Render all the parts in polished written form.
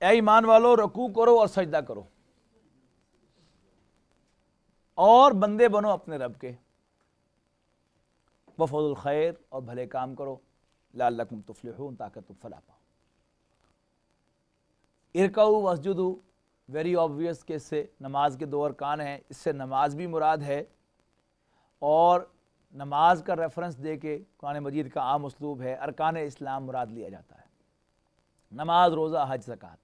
اے ایمان والو رکوع کرو اور سجدہ کرو اور بندے بنو اپنے رب کے، وفعلوا الخیر اور بھلے کام کرو، لعلکم تفلحون تاکہ تم فلاح پاؤ۔ ارکعوا واسجدوا، ویری آبویس کہ اس سے نماز کے دو ارکان ہیں، اس سے نماز بھی مراد ہے، اور نماز کا ریفرنس دے کے قرآن مجید کا عام اسلوب ہے، ارکان اسلام مراد لیا جاتا ہے، نماز، روزہ، حج، زکوٰۃ۔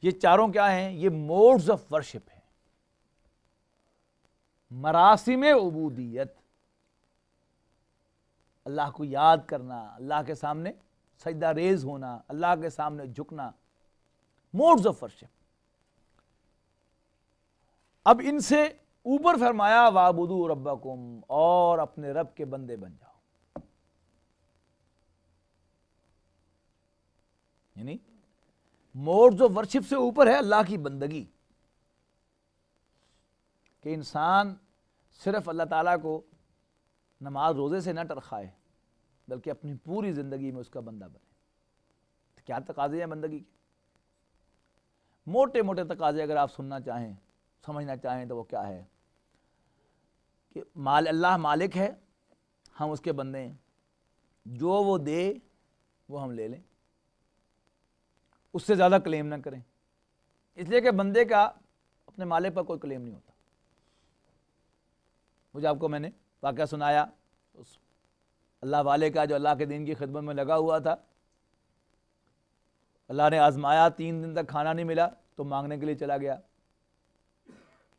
یہ چاروں کیا ہیں؟ یہ موڈز آف ورشپ ہیں، مراسم عبودیت، اللہ کو یاد کرنا، اللہ کے سامنے سجدہ ریز ہونا، اللہ کے سامنے جھکنا، موڈز آف ورشپ۔ اب ان سے اوپر فرمایا وَاعْبُدُوا رَبَّكُمْ، اور اپنے رب کے بندے بن جاؤ، یعنی موڈز آف ورشپ سے اوپر ہے اللہ کی بندگی، کہ انسان صرف اللہ تعالیٰ کو نماز روزے سے نہ ٹرخائے بلکہ اپنی پوری زندگی میں اس کا بندہ بنے۔ تو کیا تقاضے ہیں بندگی کے؟ موٹے موٹے تقاضے اگر آپ سننا چاہیں، سمجھنا چاہیں تو وہ کیا ہے کہ اللہ مالک ہے، ہم اس کے بندے ہیں، جو وہ دے وہ ہم لے لیں، اس سے زیادہ کلیم نہ کریں، اس لیے کہ بندے کا اپنے مالک پر کوئی کلیم نہیں ہوتا۔ مجھے آپ کو میں نے واقعہ سنایا اس اللہ والے کا جو اللہ کے دین کی خدمت میں لگا ہوا تھا، اللہ نے آزمایا، 3 دن تک کھانا نہیں ملا تو مانگنے کے لیے چلا گیا،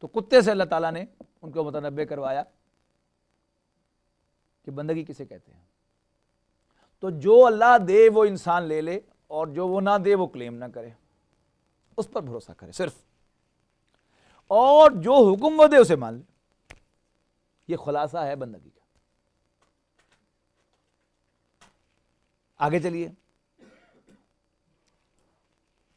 تو کتے سے اللہ تعالیٰ نے ان کو متنبع کروایا کہ بندگی کسے کہتے ہیں۔ تو جو اللہ دے وہ انسان لے لے، اور جو وہ نہ دے وہ کلیم نہ کرے، اس پر بھروسہ کرے صرف، اور جو حکم وہ دے اسے مان لے۔ یہ خلاصہ ہے بندگی کا۔ آگے چلیے،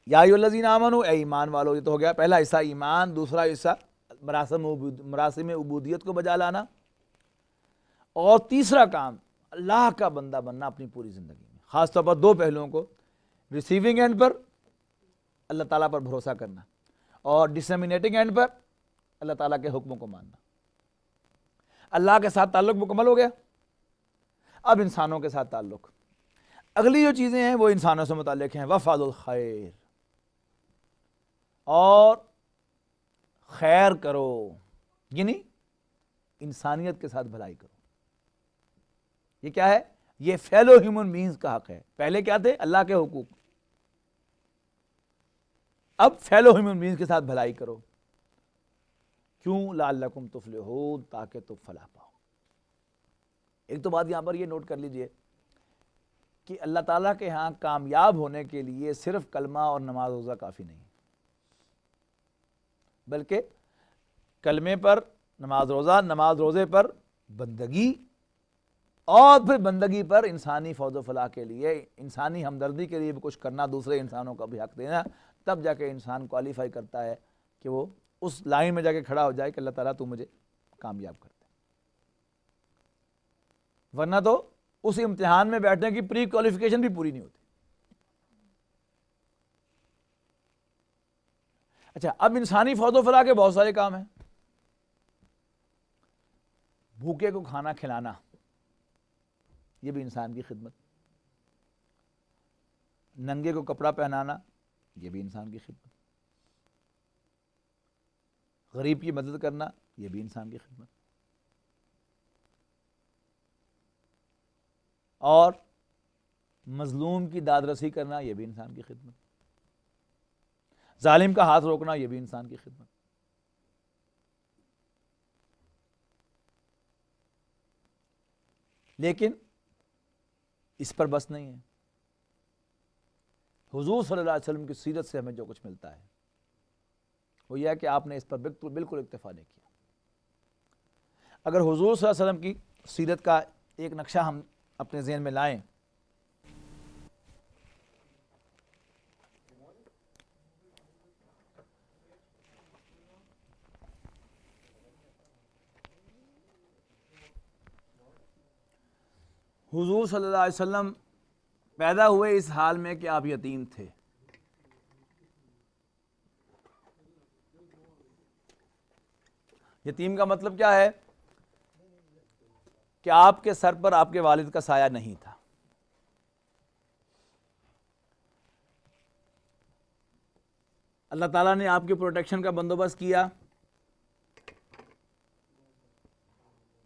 یا ایھا الذین آمنوا، اے ایمان والو، یہ تو ہو گیا پہلا حصہ ایمان، دوسرا حصہ مراسم عبودیت کو بجا لانا، اور تیسرا کام اللہ کا بندہ بننا اپنی پوری زندگی میں، خاص طور پر 2 پہلوؤں کو، ریسیونگ اینڈ پر اللہ تعالیٰ پر بھروسہ کرنا، اور ڈسمینیٹنگ اینڈ پر اللہ تعالیٰ کے حکموں کو ماننا۔ اللہ کے ساتھ تعلق مکمل ہو گیا، اب انسانوں کے ساتھ تعلق۔ اگلی جو چیزیں ہیں وہ انسانوں سے متعلق ہیں، وفعلوا الخیر، اور خیر کرو، یعنی انسانیت کے ساتھ بھلائی کرو۔ یہ کیا ہے؟ یہ فیلو ہیومن بینگز کا حق ہے۔ پہلے کیا تھے؟ اللہ کے حقوق، اب فیلو ہیومن بینگز کے ساتھ بھلائی کرو۔ کیوں؟ لعلکم تفلحون، تاکہ تم فلاح پاؤ۔ ایک تو بات یہاں پر یہ نوٹ کر لیجئے کہ اللہ تعالیٰ کے ہاں کامیاب ہونے کے لیے صرف کلمہ اور نماز روزہ کافی نہیں، بلکہ کلمے پر نماز روزہ، نماز روزے پر بندگی، اور پھر بندگی پر انسانی فوز و فلاح کے لیے، انسانی ہمدردی کے لیے بھی کچھ کرنا، دوسرے انسانوں کا بھی حق دینا، تب جا کے انسان کوالیفائی کرتا ہے کہ وہ اس لائن میں جا کے کھڑا ہو جائے کہ اللہ تعالیٰ تو مجھے کامیاب کر دے۔ ورنہ تو اس امتحان میں بیٹھنے کی پری کوالیفیکیشن بھی پوری نہیں ہوتی۔ اچھا، اب انسانی فوز و فلاح کے بہت سارے کام ہیں۔ بھوکے کو کھانا کھلانا، یہ بھی انسان کی خدمت۔ ننگے کو کپڑا پہنانا، یہ بھی انسان کی خدمت۔ غریب کی مدد کرنا، یہ بھی انسان کی خدمت۔ اور مظلوم کی داد رسی کرنا، یہ بھی انسان کی خدمت۔ ظالم کا ہاتھ روکنا، یہ بھی انسان کی خدمت۔ لیکن اس پر بس نہیں ہے۔ حضور صلی اللہ علیہ وسلم کی سیرت سے ہمیں جو کچھ ملتا ہے وہ یہ ہے کہ آپ نے اس پر بالکل اکتفا نہیں کیا۔ اگر حضور صلی اللہ علیہ وسلم کی سیرت کا ایک نقشہ ہم اپنے ذہن میں لائیں، حضور صلی اللہ علیہ وسلم پیدا ہوئے اس حال میں کہ آپ یتیم تھے، یتیم کا مطلب کیا ہے کہ آپ کے سر پر آپ کے والد کا سایہ نہیں تھا. اللہ تعالیٰ نے آپ کی پروٹیکشن کا بندوبست کیا.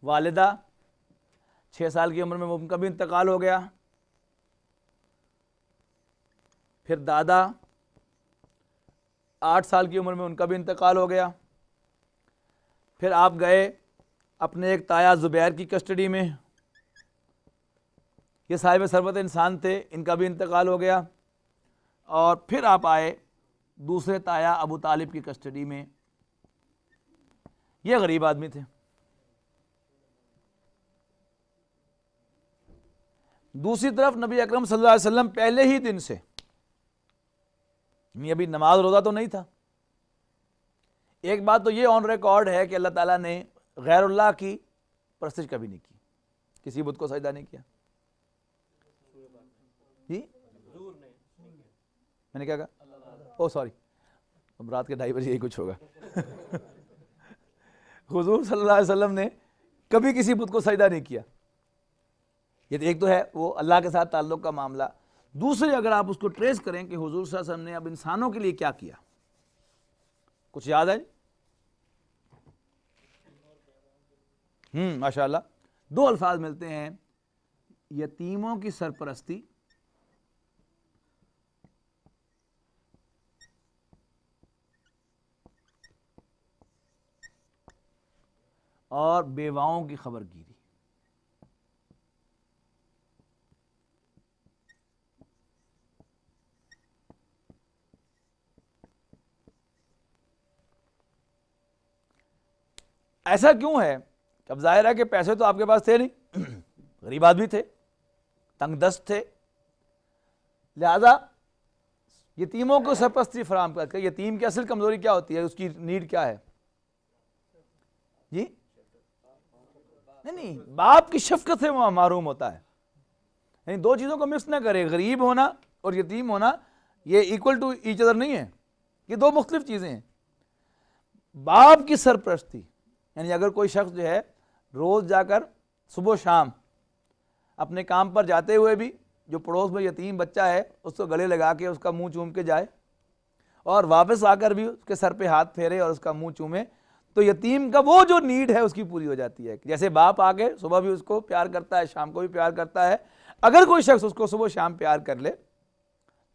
والدہ 6 سال کی عمر میں ان کا بھی انتقال ہو گیا. پھر دادا 8 سال کی عمر میں ان کا بھی انتقال ہو گیا. پھر آپ گئے اپنے ایک تایا زبیر کی کسٹڈی میں. یہ صاحب ثروت انسان تھے, ان کا بھی انتقال ہو گیا. اور پھر آپ آئے دوسرے تایا ابو طالب کی کسٹڈی میں. یہ غریب آدمی تھے. دوسری طرف نبی اکرم صلی اللہ علیہ وسلم پہلے ہی دن سے, ابھی نماز روزہ تو نہیں تھا. ایک بات تو یہ آن ریکارڈ ہے کہ اللہ تعالیٰ نے غیر اللہ کی پرستش کبھی نہیں کی, کسی بت کو سجدہ نہیں کیا. جی میں نے کیا کہا؟ او سوری, اب رات کے 2:30 بجے یہی کچھ ہوگا. حضور صلی اللہ علیہ وسلم نے کبھی کسی بت کو سجدہ نہیں کیا. یہ ایک تو ہے وہ اللہ کے ساتھ تعلق کا معاملہ. دوسرے اگر آپ اس کو ٹریس کریں کہ حضور صلی اللہ علیہ وسلم نے اب انسانوں کے لیے کیا کیا, کچھ یاد ہے؟ ماشاء اللہ 2 الفاظ ملتے ہیں, یتیموں کی سرپرستی اور بیواؤں کی خبر گیری. ایسا کیوں ہے؟ اب ظاہر ہے کہ پیسے تو آپ کے پاس تھے نہیں, غریب آدمی تھے, تنگ دست تھے, لہذا یتیموں کو سرپرستی فراہم کر کے. یتیم کی اصل کمزوری کیا ہوتی ہے, اس کی نیڈ کیا ہے؟ جی نہیں, باپ کی شفقت سے وہ محروم ہوتا ہے. یعنی 2 چیزوں کو مکس نہ کرے, غریب ہونا اور یتیم ہونا یہ ایکول ٹو ایچ ادر نہیں ہے, یہ 2 مختلف چیزیں ہیں. باپ کی سرپرستی یعنی اگر کوئی شخص جو ہے روز جا کر صبح و شام اپنے کام پر جاتے ہوئے بھی جو پڑوس میں یتیم بچہ ہے اس کو گلے لگا کے اس کا منہ چوم کے جائے, اور واپس آ کر بھی اس کے سر پہ ہاتھ پھیرے اور اس کا منہ چومے, تو یتیم کا وہ جو نیڈ ہے اس کی پوری ہو جاتی ہے. جیسے باپ آ کے صبح بھی اس کو پیار کرتا ہے, شام کو بھی پیار کرتا ہے, اگر کوئی شخص اس کو صبح و شام پیار کر لے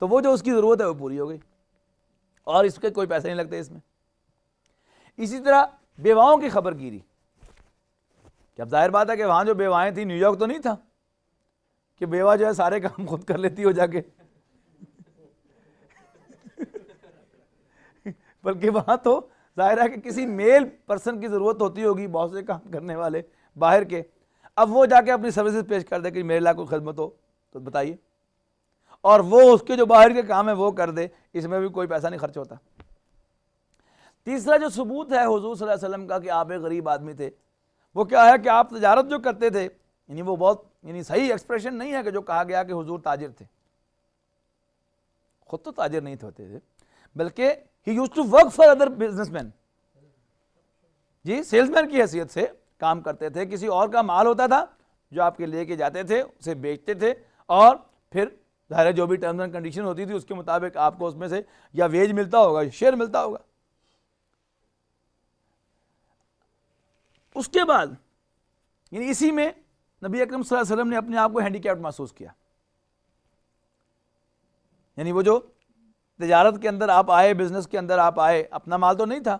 تو وہ جو اس کی ضرورت ہے وہ پوری ہو گئی, اور اس کے کوئی پیسے نہیں لگتے اس میں. اسی طرح بیواؤں کی خبر گیری, کہ اب ظاہر بات ہے کہ وہاں جو بیوائیں تھیں, نیو یارک تو نہیں تھا کہ بیوہ جو ہے سارے کام خود کر لیتی ہو جا کے, بلکہ وہاں تو ظاہر ہے کہ کسی میل پرسن کی ضرورت ہوتی ہوگی, بہت سے کام کرنے والے باہر کے. اب وہ جا کے اپنی سروسز پیش کر دے کہ میرے لیے کوئی خدمت ہو تو بتائیے, اور وہ اس کے جو باہر کے کام ہے وہ کر دے, اس میں بھی کوئی پیسہ نہیں خرچ ہوتا. تیسرا جو ثبوت ہے حضور صلی اللہ علیہ وسلم کا کہ آپ ایک غریب آدمی تھے, وہ کیا ہے کہ آپ تجارت جو کرتے تھے, یعنی وہ بہت صحیح ایکسپریشن نہیں ہے کہ جو کہا گیا کہ حضور تاجر تھے. خود تو تاجر نہیں ہوتے تھے, بلکہ he used to work for other businessmen. جی سیلز مین کی حیثیت سے کام کرتے تھے. کسی اور کا مال ہوتا تھا جو آپ کے لے کے جاتے تھے, اسے بیچتے تھے, اور پھر ظاہر جو بھی ٹرمز اینڈ کنڈیشن ہوتی تھی اس کے مطابق آپ کو اس میں سے یا ویج ملتا ہوگا, شیئر ملتا ہوگا. اس کے بعد یعنی اسی میں نبی اکرم صلی اللہ علیہ وسلم نے اپنے آپ کو ہینڈی کیپڈ محسوس کیا. یعنی وہ جو تجارت کے اندر آپ آئے, بزنس کے اندر آپ آئے, اپنا مال تو نہیں تھا,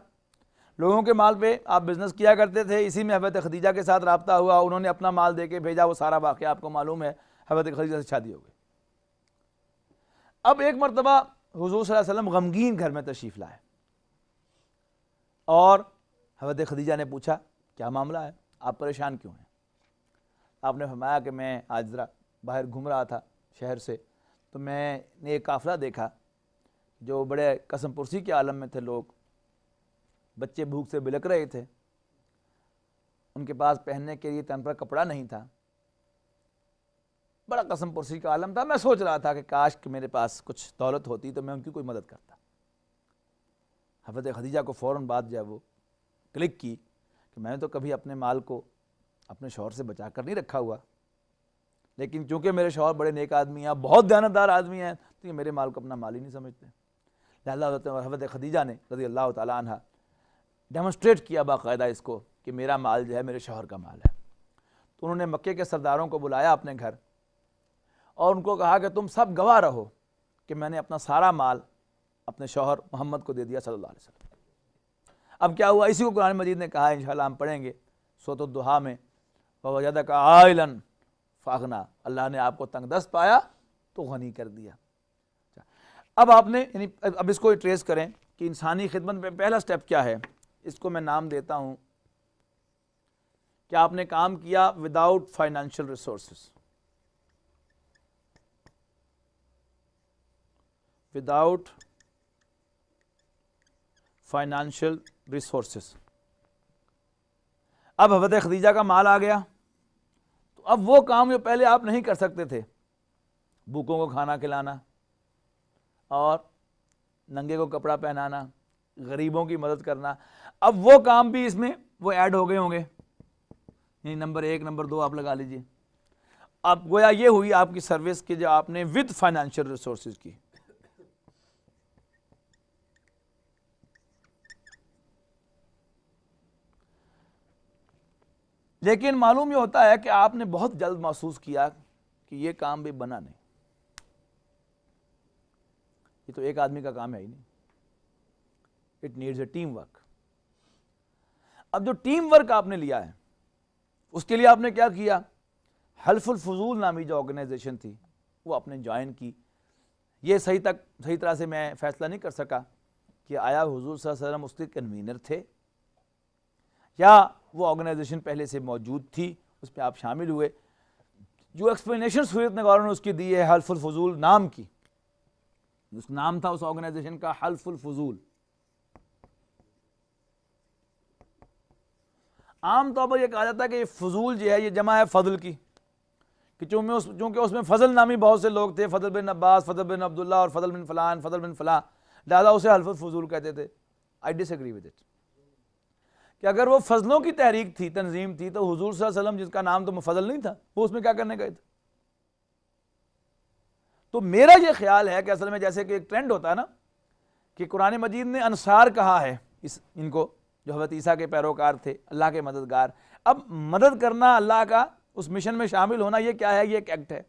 لوگوں کے مال پہ آپ بزنس کیا کرتے تھے. اسی میں حضرت خدیجہ کے ساتھ رابطہ ہوا, انہوں نے اپنا مال دے کے بھیجا, وہ سارا واقعہ آپ کو معلوم ہے, حضرت خدیجہ سے شادی ہو گئی. اب ایک مرتبہ حضور صلی اللہ علیہ وسلم غمگین گھر میں تشریف لائے, اور حضرت خدیجہ نے پوچھا کیا معاملہ ہے, آپ پریشان کیوں ہیں؟ آپ نے فرمایا کہ میں آج ذرا باہر گھوم رہا تھا شہر سے, تو میں نے ایک قافلہ دیکھا جو بڑے قسم پرسی کے عالم میں تھے لوگ, بچے بھوک سے بلک رہے تھے, ان کے پاس پہننے کے لیے تن پر کپڑا نہیں تھا, بڑا قسم پرسی کا عالم تھا. میں سوچ رہا تھا کہ کاش کہ میرے پاس کچھ دولت ہوتی تو میں ان کی کوئی مدد کرتا. حضرت خدیجہ کو فوراً بات جو ہے وہ کلک کی, کہ میں نے تو کبھی اپنے مال کو اپنے شوہر سے بچا کر نہیں رکھا ہوا، لیکن چونکہ میرے شوہر بڑے نیک آدمی ہیں، بہت دیانتدار آدمی ہیں، تو یہ میرے مال کو اپنا مال ہی نہیں سمجھتے۔ لہٰذا حضرت خدیجہ نے رضی اللہ تعالیٰ عنہ ڈیمونسٹریٹ کیا باقاعدہ اس کو کہ میرا مال جو ہے میرے شوہر کا مال ہے۔ تو انہوں نے مکے کے سرداروں کو بلایا اپنے گھر اور ان کو کہا کہ تم سب گواہ رہو کہ میں نے اپنا سارا مال اپنے شوہر محمد کو دے دیا صلی اللہ علیہ وسلم۔ اب کیا ہوا، اسی کو قرآن مجید نے کہا ہے، انشاءاللہ ہم پڑھیں گے سورۃ الضحیٰ میں، وَوَجَدَكَ عَائِلًا فَأَغْنَىٰ، اللہ نے آپ کو تنگ دست پایا تو غنی کر دیا۔ اب آپ نے یعنی اب اس کو ٹریس کریں کہ انسانی خدمت میں پہلا سٹیپ کیا ہے، اس کو میں نام دیتا ہوں کہ آپ نے کام کیا without financial resources, without financial resources. اب حضرت خدیجہ کا مال آ گیا، تو اب وہ کام جو پہلے آپ نہیں کر سکتے تھے، بھوکوں کو کھانا کھلانا اور ننگے کو کپڑا پہنانا، غریبوں کی مدد کرنا، اب وہ کام بھی اس میں وہ ایڈ ہو گئے ہوں گے، یعنی نمبر 1 نمبر 2 آپ لگا لیجئے۔ اب گویا یہ ہوئی آپ کی سروس کہ جو آپ نے ود فائنینشیل ریسورسز کی۔ لیکن معلوم یہ ہوتا ہے کہ آپ نے بہت جلد محسوس کیا کہ یہ کام بھی بنا نہیں، یہ تو ایک آدمی کا کام ہے ہی نہیں، it needs a team work. اب جو ٹیم ورک آپ نے لیا ہے اس کے لیے آپ نے کیا کیا، حلف الفضول نامی جو آرگنائزیشن تھی وہ آپ نے جوائن کی۔ یہ صحیح طرح سے میں فیصلہ نہیں کر سکا کہ آیا حضور صلی اللہ علیہ وسلم اس کے کنوینر تھے یا وہ آرگنائزیشن پہلے سے موجود تھی، اس پہ آپ شامل ہوئے۔ جو ایکسپلینیشن سورت نگاروں نے اس کی دی ہے حلف الفضول نام کی، اس نام تھا اس آرگنائزیشن کا حلف الفضول۔ عام طور پر یہ کہا جاتا ہے کہ یہ فضول جو ہے یہ جمع ہے فضل کی، کہ چونکہ اس میں فضل نامی بہت سے لوگ تھے، فضل بن عباس، فضل بن عبداللہ اور فضل بن فلان، فضل بن فلاں، لہذا اسے حلف الفضول کہتے تھے۔ آئی ڈس ایگری ود اٹ، کہ اگر وہ فضلوں کی تحریک تھی، تنظیم تھی، تو حضور صلی اللہ علیہ وسلم جس کا نام تو فضل نہیں تھا، وہ اس میں کیا کرنے گئے تھے؟ تو میرا یہ خیال ہے کہ اصل میں جیسے کہ ایک ٹرینڈ ہوتا ہے نا کہ قرآن مجید نے انصار کہا ہے ان کو جو حضرت عیسیٰ کے پیروکار تھے، اللہ کے مددگار۔ اب مدد کرنا اللہ کا، اس مشن میں شامل ہونا، یہ کیا ہے؟ یہ ایک ایکٹ ہے۔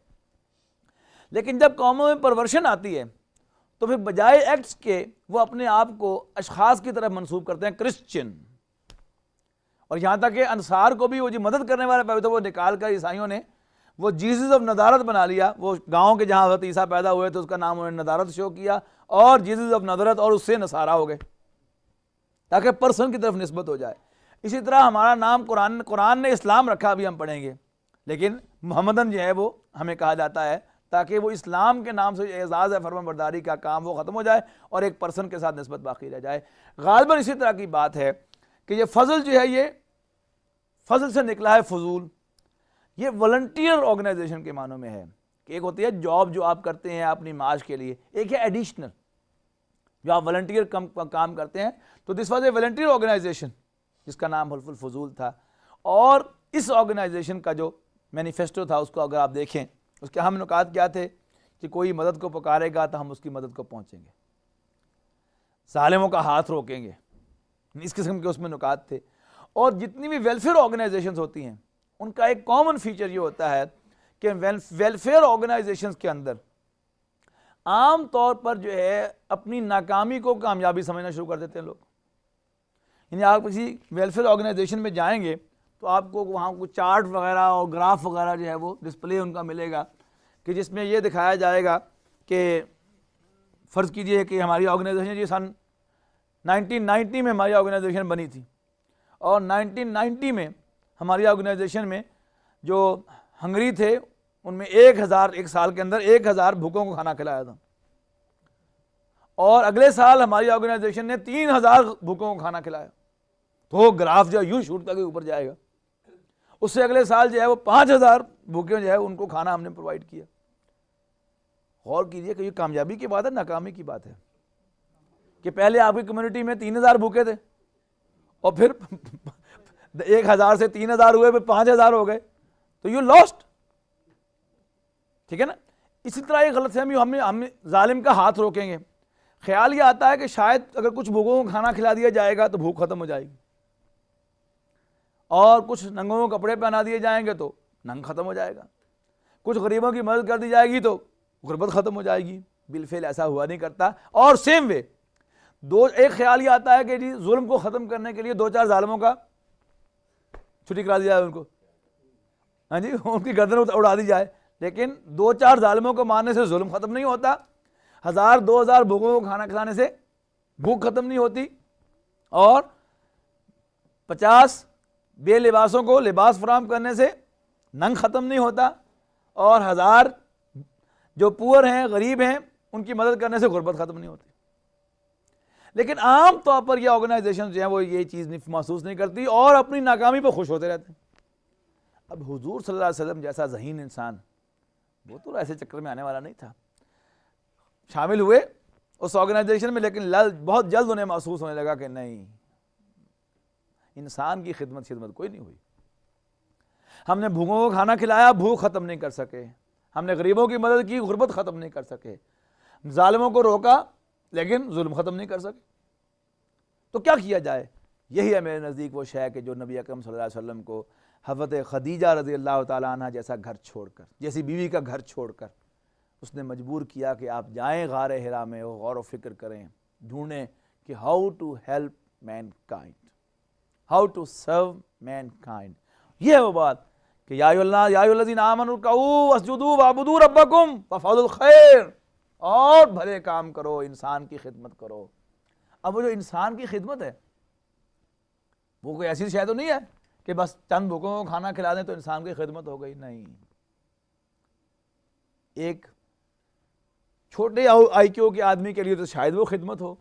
لیکن جب قوموں میں پرورشن آتی ہے تو پھر بجائے ایکٹس کے وہ اپنے آپ کو اشخاص کی طرف منسوب کرتے ہیں، کرسچن، اور یہاں تک کہ انصار کو بھی وہ جو مدد کرنے والے پہ تو وہ نکال کر عیسائیوں نے وہ جیزس آف ندارت بنا لیا۔ وہ گاؤں کے جہاں حضرت عیسیٰ پیدا ہوئے تو اس کا نام انہوں نے ندارت شو کیا، اور جیزس آف نظرت، اور اس سے نصارہ ہو گئے تاکہ پرسن کی طرف نسبت ہو جائے۔ اسی طرح ہمارا نام قرآن نے اسلام رکھا، ابھی ہم پڑھیں گے، لیکن محمدن جو ہے وہ ہمیں کہا جاتا ہے تاکہ وہ اسلام کے نام سے اعزاز ہے، فرمان برداری کا کام وہ ختم ہو جائے اور ایک پرسن کے ساتھ نسبت باقی رہ جائے۔ غالباً اسی طرح کی بات ہے کہ یہ فضل جو ہے یہ فضل سے نکلا ہے فضول۔ یہ والنٹیئر آرگنائزیشن کے معنوں میں ہے کہ ایک ہوتی ہے جاب جو آپ کرتے ہیں اپنی معاش کے لیے، ایک ہے ایڈیشنل جو آپ والنٹیئر کام کرتے ہیں۔ تو this was a volunteer organization جس کا نام حلف الفضول تھا، اور اس آرگنائزیشن کا جو مینیفیسٹو تھا اس کو اگر آپ دیکھیں، اس کے اہم نکات کیا تھے کہ کوئی مدد کو پکارے گا تو ہم اس کی مدد کو پہنچیں گے، ظالموں کا ہاتھ روکیں گے، اس قسم کے اس میں نکات تھے۔ اور جتنی بھی ویلفیئر آرگنائزیشنز ہوتی ہیں ان کا ایک کامن فیچر یہ ہوتا ہے کہ ویلفیئر آرگنائزیشنز کے اندر عام طور پر جو ہے اپنی ناکامی کو کامیابی سمجھنا شروع کر دیتے ہیں لوگ۔ یعنی آپ کسی ویلفیئر آرگنائزیشن میں جائیں گے تو آپ کو وہاں کو چارٹ وغیرہ اور گراف وغیرہ جو ہے وہ ڈسپلے ان کا ملے گا کہ جس میں یہ دکھایا جائے گا کہ فرض کیجئے کہ ہماری آرگنائزیشن جی سن 1990 میں ہماری آرگنائزیشن بنی تھی، اور 1990 میں ہماری آرگنائزیشن میں جو ہنگری تھے ان میں 1000 ایک سال کے اندر 1000 بھوکوں کو کھانا کھلایا تھا، اور اگلے سال ہماری آرگنائزیشن نے 3000 بھوکوں کو کھانا کھلایا، تو گراف جو یوں شوٹ کر کے اوپر جائے گا۔ اس سے اگلے سال جو ہے وہ 5000 بھوکے جو ہے ان کو کھانا ہم نے پرووائڈ کیا۔ غور کیجئے کہ یہ کامیابی کی بات ہے ناکامی کی بات ہے کہ پہلے آپ کی کمیونٹی میں 3000 بھوکے تھے اور پھر 1000 سے 3000 ہوئے، پھر 5000 ہو گئے، تو یو لاسٹ. ٹھیک ہے نا. اسی طرح یہ غلط فہمی، ہم ظالم کا ہاتھ روکیں گے. خیال یہ آتا ہے کہ شاید اگر کچھ بھوکوں کو کھانا کھلا دیا جائے گا تو بھوک ختم ہو جائے گی، اور کچھ ننگوں کو کپڑے پہنا دیے جائیں گے تو ننگ ختم ہو جائے گا، کچھ غریبوں کی مدد کر دی جائے گی تو غربت ختم ہو جائے گی. بالفعل ایسا ہوا نہیں کرتا. اور سیم وے ایک خیال یہ آتا ہے کہ جی ظلم کو ختم کرنے کے لیے 2-4 ظالموں کا چھٹی کرا دی جائے، ان کو، ہاں جی، ان کی گردن اڑا دی جائے. لیکن 2-4 ظالموں کو مارنے سے ظلم ختم نہیں ہوتا، 1000-2000 بھوکوں کو کھانا کھلانے سے بھوک ختم نہیں ہوتی، اور 50 بے لباسوں کو لباس فراہم کرنے سے ننگ ختم نہیں ہوتا، اور 1000 جو پور ہیں، غریب ہیں، ان کی مدد کرنے سے غربت ختم نہیں ہوتی. لیکن عام طور پر یہ آرگنائزیشن جو ہیں وہ یہ چیز محسوس نہیں کرتی اور اپنی ناکامی پہ خوش ہوتے رہتے ہیں. اب حضور صلی اللہ علیہ وسلم جیسا ذہین انسان وہ تو ایسے چکر میں آنے والا نہیں تھا. شامل ہوئے اس آرگنائزیشن میں، لیکن بہت جلد انہیں محسوس ہونے لگا کہ نہیں، انسان کی خدمت کوئی نہیں ہوئی. ہم نے بھوکوں کو کھانا کھلایا، بھوک ختم نہیں کر سکے. ہم نے غریبوں کی مدد کی، غربت ختم نہیں کر سکے. ظالموں کو روکا لیکن ظلم ختم نہیں کر سکے. تو کیا کیا جائے؟ یہی ہے میرے نزدیک وہ شے کہ جو نبی اکرم صلی اللہ علیہ وسلم کو حضرت خدیجہ رضی اللہ تعالیٰ عنہ جیسا گھر چھوڑ کر، جیسی بیوی کا گھر چھوڑ کر اس نے مجبور کیا کہ آپ جائیں غار حرا میں، غور و فکر کریں، ڈھونڈیں کہ how to help mankind, how to serve mankind. یہ ہے وہ بات کہ یا ایھا الذین آمنوا ارکعوا واسجدوا واعبدوا ربکم وافعلوا الخیر، اور بھلے کام کرو، انسان کی خدمت کرو. اب وہ جو انسان کی خدمت ہے وہ کوئی ایسی شے تو نہیں ہے کہ بس چند بھوکوں کو کھانا کھلا دیں تو انسان کی خدمت ہو گئی. نہیں، ایک چھوٹے آئی کیو کے آدمی کے لیے تو شاید وہ خدمت ہو،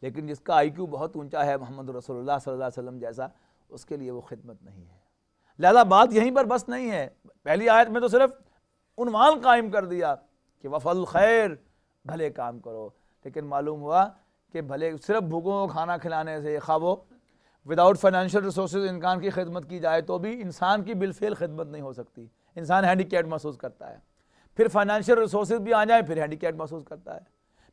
لیکن جس کا آئی کیو بہت اونچا ہے، محمد رسول اللہ صلی اللہ علیہ وسلم جیسا، اس کے لیے وہ خدمت نہیں ہے. لہذا بات یہیں پر بس نہیں ہے. پہلی آیت میں تو صرف عنوان قائم کر دیا کہ وفعل خیر، بھلے کام کرو، لیکن معلوم ہوا کہ بھلے صرف بھوکوں کو کھانا کھلانے سے، خواہ وہ وداؤٹ فائنینشیل ریسورسز انسان کی خدمت کی جائے تو بھی انسان کی بالفعل خدمت نہیں ہو سکتی. انسان ہینڈیکیپ محسوس کرتا ہے، پھر فائنینشیل ریسورسز بھی آ جائیں پھر ہینڈیکیپ محسوس کرتا ہے،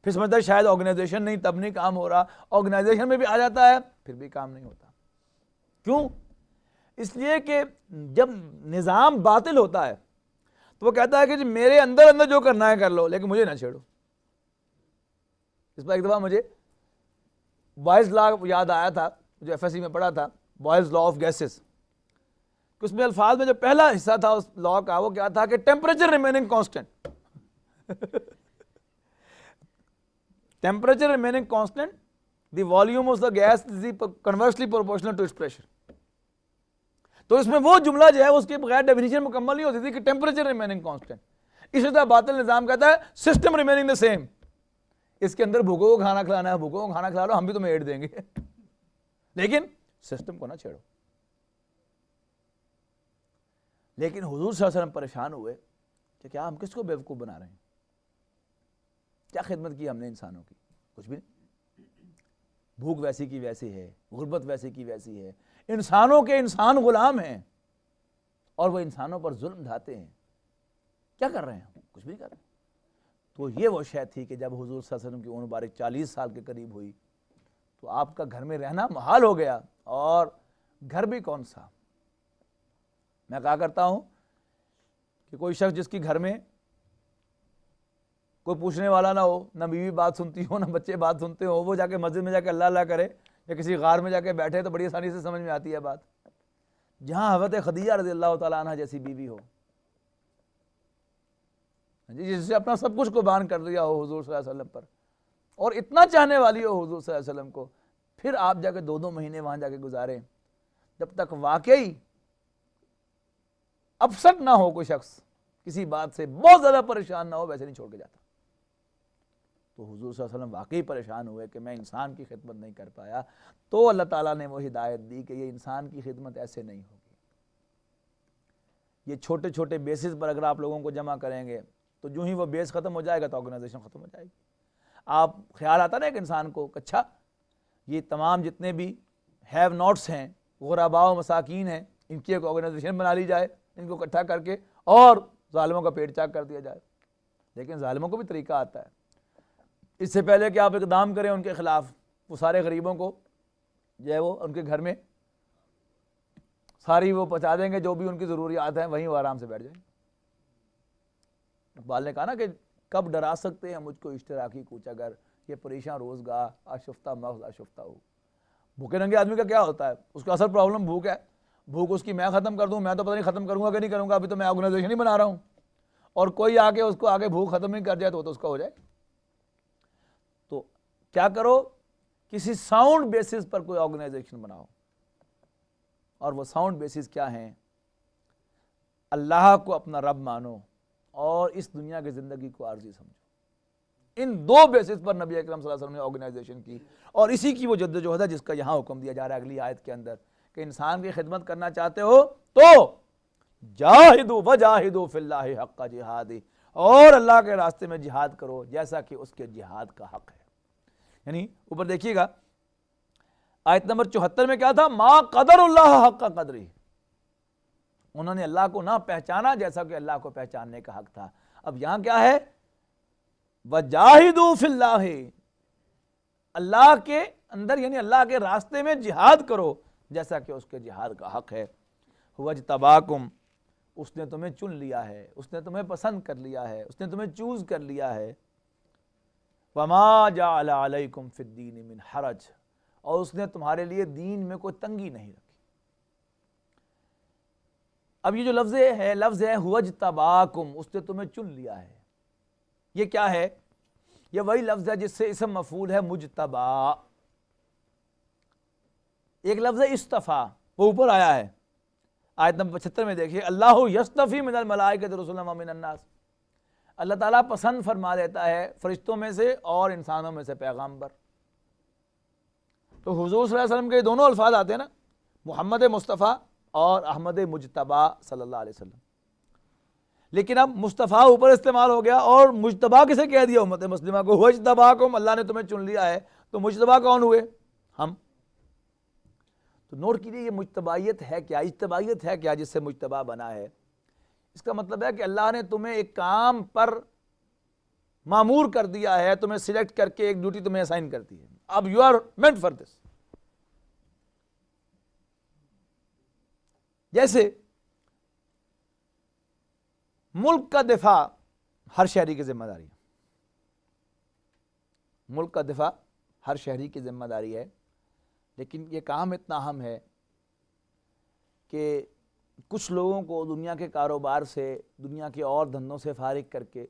پھر سمجھتا ہے شاید آرگنائزیشن نہیں تب نہیں کام ہو رہا، آرگنائزیشن میں بھی آ جاتا ہے پھر بھی کام نہیں ہوتا. کیوں؟ اس لیے کہ جب نظام باطل ہوتا ہے تو وہ کہتا ہے کہ جی میرے اندر جو کرنا ہے کر لو لیکن مجھے نہ چھیڑو. اس پر ایک دفعہ مجھے بوائز لا یاد آیا تھا، جو ایف ایس سی میں پڑھا تھا، بوائز لا آف گیسز. اس میں الفاظ میں جو پہلا حصہ تھا اس لا کا وہ کیا تھا کہ temperature remaining constant. Temperature remaining constant, the volume of the gas is conversely proportional to its pressure. تو اس میں وہ جملہ جو ہے اس کے بغیر ڈیفینیشن مکمل نہیں ہوتی تھی کہ ٹیمپریچر ریمیننگ کانسٹنٹ. اسی طرح باطل نظام کہتا ہے سسٹم ریمیننگ دا سیم. اس کے اندر بھوکوں کو کھانا کھلانا ہے، بھوکوں کو کھانا کھلا لو، ہم بھی تمہیں ایڈ دیں گے، لیکن سسٹم کو نہ چھیڑو. لیکن حضور صلی اللہ علیہ وسلم پریشان ہوئے کہ کیا ہم کس کو بیوقوف بنا رہے ہیں؟ کیا خدمت کی ہم نے انسانوں کی؟ کچھ بھی نہیں. بھوک ویسی کی ویسی ہے، غربت ویسی کی ویسی ہے، انسانوں کے انسان غلام ہیں اور وہ انسانوں پر ظلم ڈھاتے ہیں. کیا کر رہے ہیں؟ کچھ بھی نہیں کر رہے. تو یہ وہ شے تھی کہ جب حضور صلی اللہ علیہ وسلم کی عمر مبارک 40 سال کے قریب ہوئی تو آپ کا گھر میں رہنا محال ہو گیا. اور گھر بھی کون سا؟ میں کہا کرتا ہوں کہ کوئی شخص جس کی گھر میں کوئی پوچھنے والا نہ ہو، نہ بیوی بات سنتی ہو، نہ بچے بات سنتے ہو، وہ جا کے مسجد میں جا کے اللہ اللہ کرے یا کسی غار میں جا کے بیٹھے تو بڑی آسانی سے سمجھ میں آتی ہے بات. جہاں حضرت خدیجہ رضی اللہ تعالیٰ عنہ جیسی بیوی ہو، جس سے اپنا سب کچھ قربان کر دیا ہو حضور صلی اللہ علیہ وسلم پر، اور اتنا چاہنے والی ہو حضور صلی اللہ علیہ وسلم کو، پھر آپ جا کے 2 مہینے وہاں جا کے گزاریں جب تک واقعی اپسٹ نہ ہو کوئی شخص کسی بات سے، بہت زیادہ پریشان نہ ہو، ویسے نہیں چھوڑ کے جاتا. تو حضور صلی اللہ علیہ وسلم واقعی پریشان ہوئے کہ میں انسان کی خدمت نہیں کر پایا. تو اللہ تعالیٰ نے وہ ہدایت دی کہ یہ انسان کی خدمت ایسے نہیں ہوگی. یہ چھوٹے چھوٹے بیسز پر اگر آپ لوگوں کو جمع کریں گے تو جو ہی وہ بیس ختم ہو جائے گا تو آرگنائزیشن ختم ہو جائے گی. آپ خیال آتا نا ایک انسان کو، اچھا یہ تمام جتنے بھی ہیو ناٹس ہیں غرباء و مساکین ہیں، ان کی ایک آرگنائزیشن بنا لی جائے، ان کو اکٹھا کر کے اور ظالموں کا پیٹ چاک کر دیا جائے۔ لیکن ظالموں کو بھی طریقہ آتا ہے، اس سے پہلے کہ آپ اقدام کریں ان کے خلاف، وہ سارے غریبوں کو جو ہے وہ ان کے گھر میں ساری وہ پہنچا دیں گے جو بھی ان کی ضروریات ہیں، وہیں وہ آرام سے بیٹھ جائیں۔ اقبال نے کہا نا کہ کب ڈرا سکتے ہیں مجھ کو اشتراکی کوچ اگر، یہ پریشاں روزگار آشفتہ مغز آشفتہ ہو۔ بھوکے ننگے آدمی کا کیا ہوتا ہے؟ اس کا اصل پرابلم بھوک ہے، بھوک اس کی میں ختم کر دوں، میں تو پتہ نہیں ختم کروں گا کہ نہیں کروں گا، ابھی تو میں آرگنائزیشن ہی بنا رہا ہوں، اور کوئی آ کے اس کو آگے بھوک ختم نہیں کر جائے تو اس کا ہو جائے۔ تو کیا کرو، کسی ساؤنڈ بیسس پر کوئی آرگنائزیشن بناؤ، اور وہ ساؤنڈ بیسس کیا ہیں؟ اللہ کو اپنا رب مانو اور اس دنیا کی زندگی کو عارضی سمجھو۔ ان دو بیسس پر نبی اکرم صلی اللہ علیہ وسلم نے آرگنائزیشن کی، اور اسی کی وہ جدوجہد ہے جس کا یہاں حکم دیا جا رہا ہے اگلی آیت کے اندر کہ انسان کی خدمت کرنا چاہتے ہو تو جاہدوا وجاہدوا فی اللہ حق جہادہ، اور اللہ کے راستے میں جہاد کرو جیسا کہ اس کے جہاد کا حق ہے۔ یعنی اوپر دیکھیے گا آیت نمبر 74 میں کیا تھا؟ ما قدر اللہ حق قدری، انہوں نے اللہ کو نہ پہچانا جیسا کہ اللہ کو پہچاننے کا حق تھا۔ اب یہاں کیا ہے؟ وجاہدوا فی اللہ، اللہ کے اندر یعنی اللہ کے راستے میں جہاد کرو جیسا کہ اس کے جہاد کا حق ہے۔ هو اجتباکم، اس نے تمہیں چن لیا ہے، اس نے تمہیں پسند کر لیا ہے، اس نے تمہیں چوز کر لیا ہے۔ وما جعل علیکم فی الدین من حرج، اور اس نے تمہارے لیے دین میں کوئی تنگی نہیں رکھی۔ اب یہ جو لفظ ہے هو اجتباکم، اس نے تمہیں چن لیا ہے، یہ کیا ہے؟ یہ وہی لفظ ہے جس سے اسم مفعول ہے مجتبی۔ ایک لفظ ہے اصطفیٰ، وہ اوپر آیا ہے آیت نمبر 75 میں دیکھیے، اللہ یصطفی من الملائکۃ رسلا ومن الناس، اللہ تعالیٰ پسند فرما دیتا ہے فرشتوں میں سے اور انسانوں میں سے پیغامبر۔ تو حضور صلی اللہ علیہ وسلم کے دونوں الفاظ آتے ہیں نا، محمد مصطفیٰ اور احمد مجتبی صلی اللہ علیہ وسلم، لیکن اب مصطفیٰ اوپر استعمال ہو گیا اور مجتبی کسے کہہ دیا؟ امت مسلمہ کو۔ هو اجتباکم، اللہ نے تمہیں چن لیا ہے، تو مجتبی کون ہوئے؟ ہم۔ تو نوٹ کیجیے یہ مجتبیت ہے کیا، اجتباعیت ہے کیا جس سے مجتبی بنا ہے؟ اس کا مطلب ہے کہ اللہ نے تمہیں ایک کام پر مامور کر دیا ہے، تمہیں سلیکٹ کر کے ایک ڈیوٹی تمہیں اسائن کرتی ہے، اب you are meant for this. جیسے ملک کا دفاع ہر شہری کی ذمہ داری ہے، ملک کا دفاع ہر شہری کی ذمہ داری ہے، لیکن یہ کام اتنا اہم ہے کہ کچھ لوگوں کو دنیا کے کاروبار سے، دنیا کے اور دھندوں سے فارغ کر کے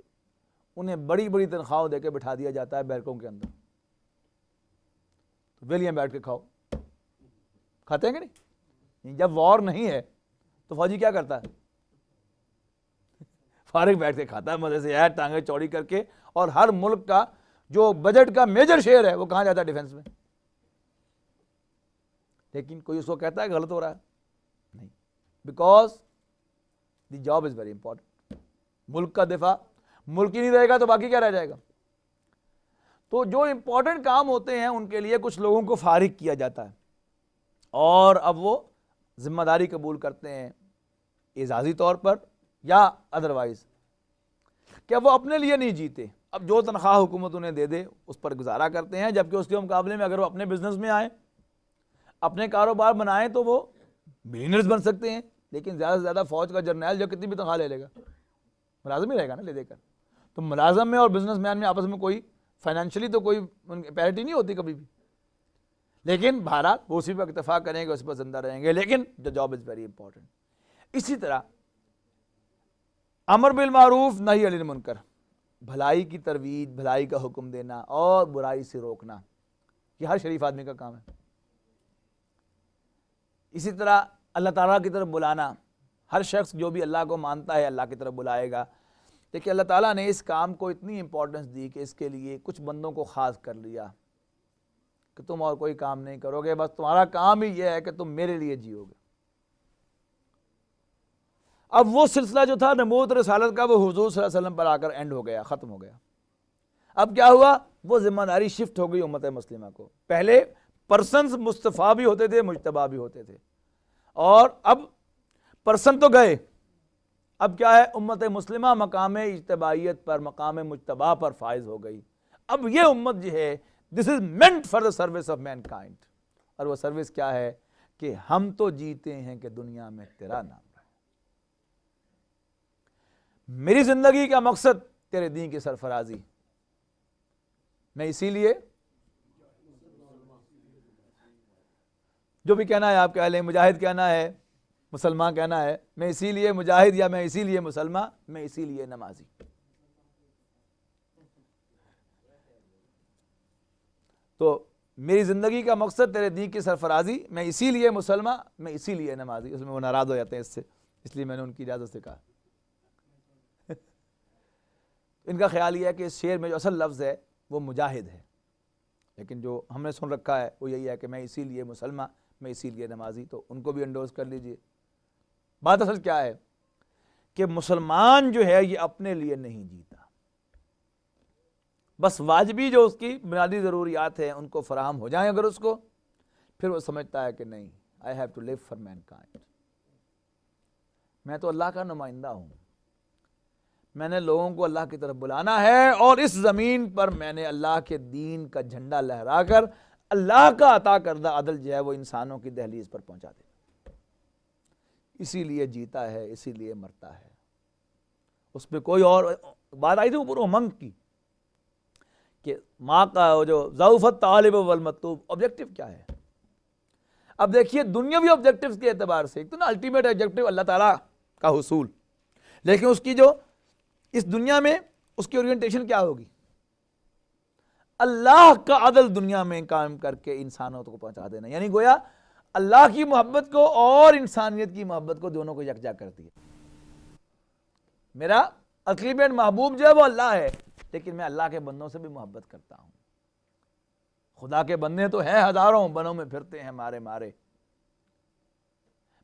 انہیں بڑی بڑی تنخواہ دے کے بٹھا دیا جاتا ہے بیرکوں کے اندر، تو ویلیاں بیٹھ کے کھاؤ، کھاتے ہیں کہ نہیں؟ جب وار نہیں ہے تو فوجی کیا کرتا ہے؟ فارغ بیٹھ کے کھاتا ہے مزے سے، ہے ٹانگیں چوڑی کر کے، اور ہر ملک کا جو بجٹ کا میجر شیئر ہے وہ کہاں جاتا ہے؟ ڈیفنس میں۔ لیکن کوئی اس کو کہتا ہے غلط ہو رہا ہے؟ نہیں، because the job is very important. ملک کا دفاع، ملک ہی نہیں رہے گا تو باقی کیا رہ جائے گا؟ تو جو امپورٹنٹ کام ہوتے ہیں ان کے لیے کچھ لوگوں کو فارغ کیا جاتا ہے، اور اب وہ ذمہ داری قبول کرتے ہیں اعزازی طور پر یا ادروائز، کہ وہ اپنے لیے نہیں جیتے، اب جو تنخواہ حکومت انہیں دے دے اس پر گزارا کرتے ہیں، جبکہ اس کے مقابلے میں اگر وہ اپنے بزنس میں آئیں، اپنے کاروبار بنائیں تو وہ بلینئرز بن سکتے ہیں۔ لیکن زیادہ سے زیادہ فوج کا جرنیل جو کتنی بھی تنخواہ لے لے گا، ملازم ہی رہے گا نا لے دے کر، تو ملازم میں اور بزنس مین میں آپس میں کوئی فائنینشلی تو کوئی پیرٹی نہیں ہوتی کبھی بھی، لیکن بہرحال وہ اسی پر اکتفا کریں گے، اس پر زندہ رہیں گے، لیکن the job is very important۔ اسی طرح امر بالمعروف نہی عن المنکر، بھلائی کی ترویج، بھلائی کا حکم دینا اور برائی سے روکنا، یہ ہر شریف آدمی کا کام ہے۔ اسی طرح اللہ تعالیٰ کی طرف بلانا، ہر شخص جو بھی اللہ کو مانتا ہے اللہ کی طرف بلائے گا، لیکن اللہ تعالیٰ نے اس کام کو اتنی امپورٹنس دی کہ اس کے لیے کچھ بندوں کو خاص کر لیا کہ تم اور کوئی کام نہیں کرو گے، بس تمہارا کام ہی یہ ہے کہ تم میرے لیے جیو گے۔ اب وہ سلسلہ جو تھا نبوت رسالت کا، وہ حضور صلی اللہ علیہ وسلم پر آ کر اینڈ ہو گیا، ختم ہو گیا۔ اب کیا ہوا؟ وہ ذمہ داری شفٹ ہو گئی امت مسلمہ کو۔ پہلے پرسنز مصطفیٰ بھی ہوتے تھے، مجتبی بھی ہوتے تھے، اور اب پرسن تو گئے، اب کیا ہے، امت مسلمہ مقام اجتباعیت پر، مقام مجتبی پر فائز ہو گئی. اب یہ امت جو ہے this is meant for the service of mankind. اور وہ سروس کیا ہے کہ ہم تو جیتے ہیں کہ دنیا میں تیرا نام رہے. میری زندگی کا مقصد تیرے دین کی سرفرازی. میں اسی لیے جو بھی کہنا ہے آپ کہہ لیں، مجاہد کہنا ہے، مسلمان کہنا ہے، میں اسی لیے مجاہد، یا میں اسی لیے مسلمان، میں اسی لیے نمازی. تو میری زندگی کا مقصد تیرے دین کی سرفرازی، میں اسی لیے مسلمان، میں اسی لیے نمازی. اس میں وہ ناراض ہو جاتے ہیں اس سے، اس لیے میں نے ان کی اجازت سے کہا. ان کا خیال یہ ہے کہ اس شعر میں جو اصل لفظ ہے وہ مجاہد ہے، لیکن جو ہم نے سن رکھا ہے وہ یہی ہے کہ میں اسی لیے مسلمان، میں اسی لیے نمازی. تو ان کو بھی انڈورس کر لیجئے. بات اصل کیا ہے کہ مسلمان جو ہے یہ اپنے لیے نہیں جیتا، بس واجبی جو اس کی بنیادی ضروریات ہیں ان کو فراہم ہو جائیں اگر اس کو، پھر وہ سمجھتا ہے کہ نہیں، I have to live for mankind. میں تو اللہ کا نمائندہ ہوں، میں نے لوگوں کو اللہ کی طرف بلانا ہے، اور اس زمین پر میں نے اللہ کے دین کا جھنڈا لہرا کر اللہ کا عطا کردہ عدل جو ہے وہ انسانوں کی دہلیز پر پہنچا دے. اسی لیے جیتا ہے، اسی لیے مرتا ہے. اس پہ کوئی اور بات آئی تھی اوپر امنگ کی کہ ماں کا جو ضعفت طالب والمطلوب، آبجیکٹو کیا ہے. اب دیکھیے دنیاوی آبجیکٹو کے اعتبار سے ایک تو نا الٹیمیٹ آبجیکٹو اللہ تعالیٰ کا حصول، لیکن اس کی جو اس دنیا میں اس کی اورینٹیشن کیا ہوگی؟ اللہ کا عدل دنیا میں قائم کر کے انسانوں کو پہنچا دینا. یعنی گویا اللہ کی محبت کو اور انسانیت کی محبت کو دونوں کو یکجا کرتی ہے. میرا الٹیمیٹ محبوب جو ہے وہ اللہ ہے، لیکن میں اللہ کے بندوں سے بھی محبت کرتا ہوں. خدا کے بندے تو ہیں ہزاروں، بنوں میں پھرتے ہیں مارے مارے.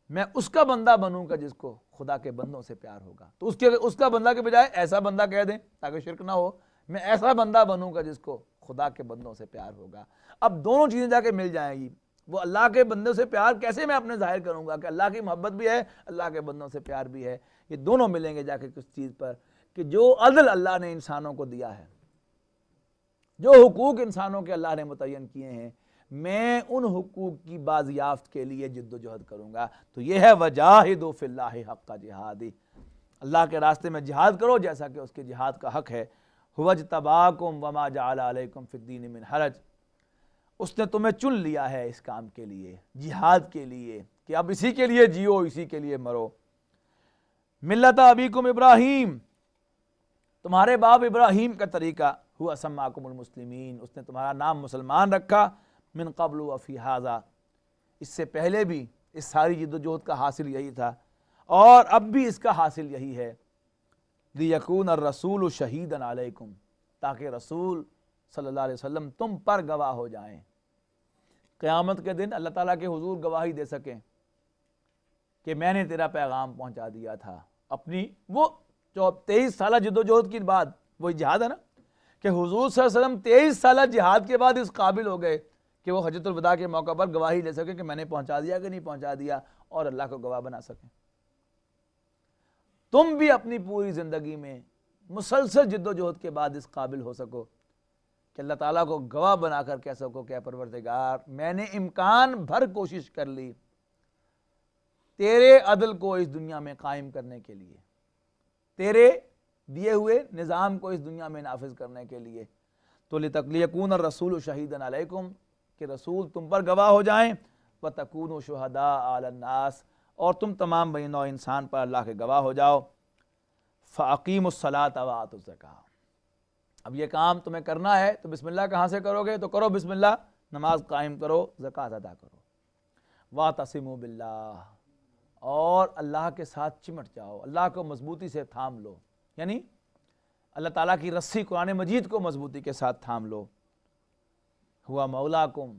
میں اس کا بندہ بنوں گا جس کو خدا کے بندوں سے پیار ہوگا. تو اس کا بندہ کے بجائے ایسا بندہ کہہ دیں تاکہ شرک نہ ہو. میں ایسا بندہ بنوں گا جس کو خدا کے بندوں سے پیار ہوگا. اب دونوں چیزیں جا کے مل جائیں گی. وہ اللہ کے بندوں سے پیار کیسے میں اپنے ظاہر کروں گا کہ اللہ کی محبت بھی ہے، اللہ کے بندوں سے پیار بھی ہے. یہ دونوں ملیں گے جا کے کس چیز پر کہ جو عدل اللہ نے انسانوں کو دیا ہے، جو حقوق انسانوں کے اللہ نے متعین کیے ہیں، میں ان حقوق کی بازیافت کے لیے جد و جہد کروں گا. تو یہ ہے وجاہدوا فی اللہ حق جہادی. اللہ کے راستے میں جہاد کرو جیسا کہ اس کے جہاد کا حق ہے. هو اجتباکم وما جعل علیکم فی الدین من حرج. اس نے تمہیں چن لیا ہے اس کام کے لیے، جہاد کے لیے، کہ اب اسی کے لیے جیو، اسی کے لیے مرو. ملت ابیکم ابراہیم، تمہارے باپ ابراہیم کا طریقہ. ہوا سماکم المسلمین، اس نے تمہارا نام مسلمان رکھا. من قبل وفی ھذا، اس سے پہلے بھی اس ساری جد و جہد کا حاصل یہی تھا، اور اب بھی اس کا حاصل یہی ہے. لیکون الرسول شہیدا علیکم، تاکہ رسول صلی اللہ علیہ وسلم تم پر گواہ ہو جائیں. قیامت کے دن اللہ تعالیٰ کے حضور گواہی دے سکیں کہ میں نے تیرا پیغام پہنچا دیا تھا. اپنی وہ جو 23 سالہ جد و جہد کی بعد، وہی جہاد ہے نا، کہ حضور صلی اللہ علیہ وسلم 23 سالہ جہاد کے بعد اس قابل ہو گئے کہ وہ حجۃ الوداع کے موقع پر گواہی دے سکیں کہ میں نے پہنچا دیا کہ نہیں پہنچا دیا، اور اللہ کو گواہ بنا سکیں. تم بھی اپنی پوری زندگی میں مسلسل جد و جہد کے بعد اس قابل ہو سکو کہ اللہ تعالیٰ کو گواہ بنا کر کہہ سکو کہ اے پروردگار، میں نے امکان بھر کوشش کر لی تیرے عدل کو اس دنیا میں قائم کرنے کے لیے، تیرے دیے ہوئے نظام کو اس دنیا میں نافذ کرنے کے لیے. تو لیکون الرسول شہیدا علیکم، کہ رسول تم پر گواہ ہو جائیں. وتکونوا شہداء علی الناس، اور تم تمام بنی نوع انسان پر اللہ کے گواہ ہو جاؤ. فاقیموا الصلاۃ وآتوا الزکاۃ. اب یہ کام تمہیں کرنا ہے تو بسم اللہ کہاں سے کرو گے؟ تو کرو بسم اللہ، نماز قائم کرو، زکوٰۃ ادا کرو. واعتصموا باللہ، اور اللہ کے ساتھ چمٹ جاؤ، اللہ کو مضبوطی سے تھام لو. یعنی اللہ تعالیٰ کی رسی قرآن مجید کو مضبوطی کے ساتھ تھام لو. ہوا مولاکم،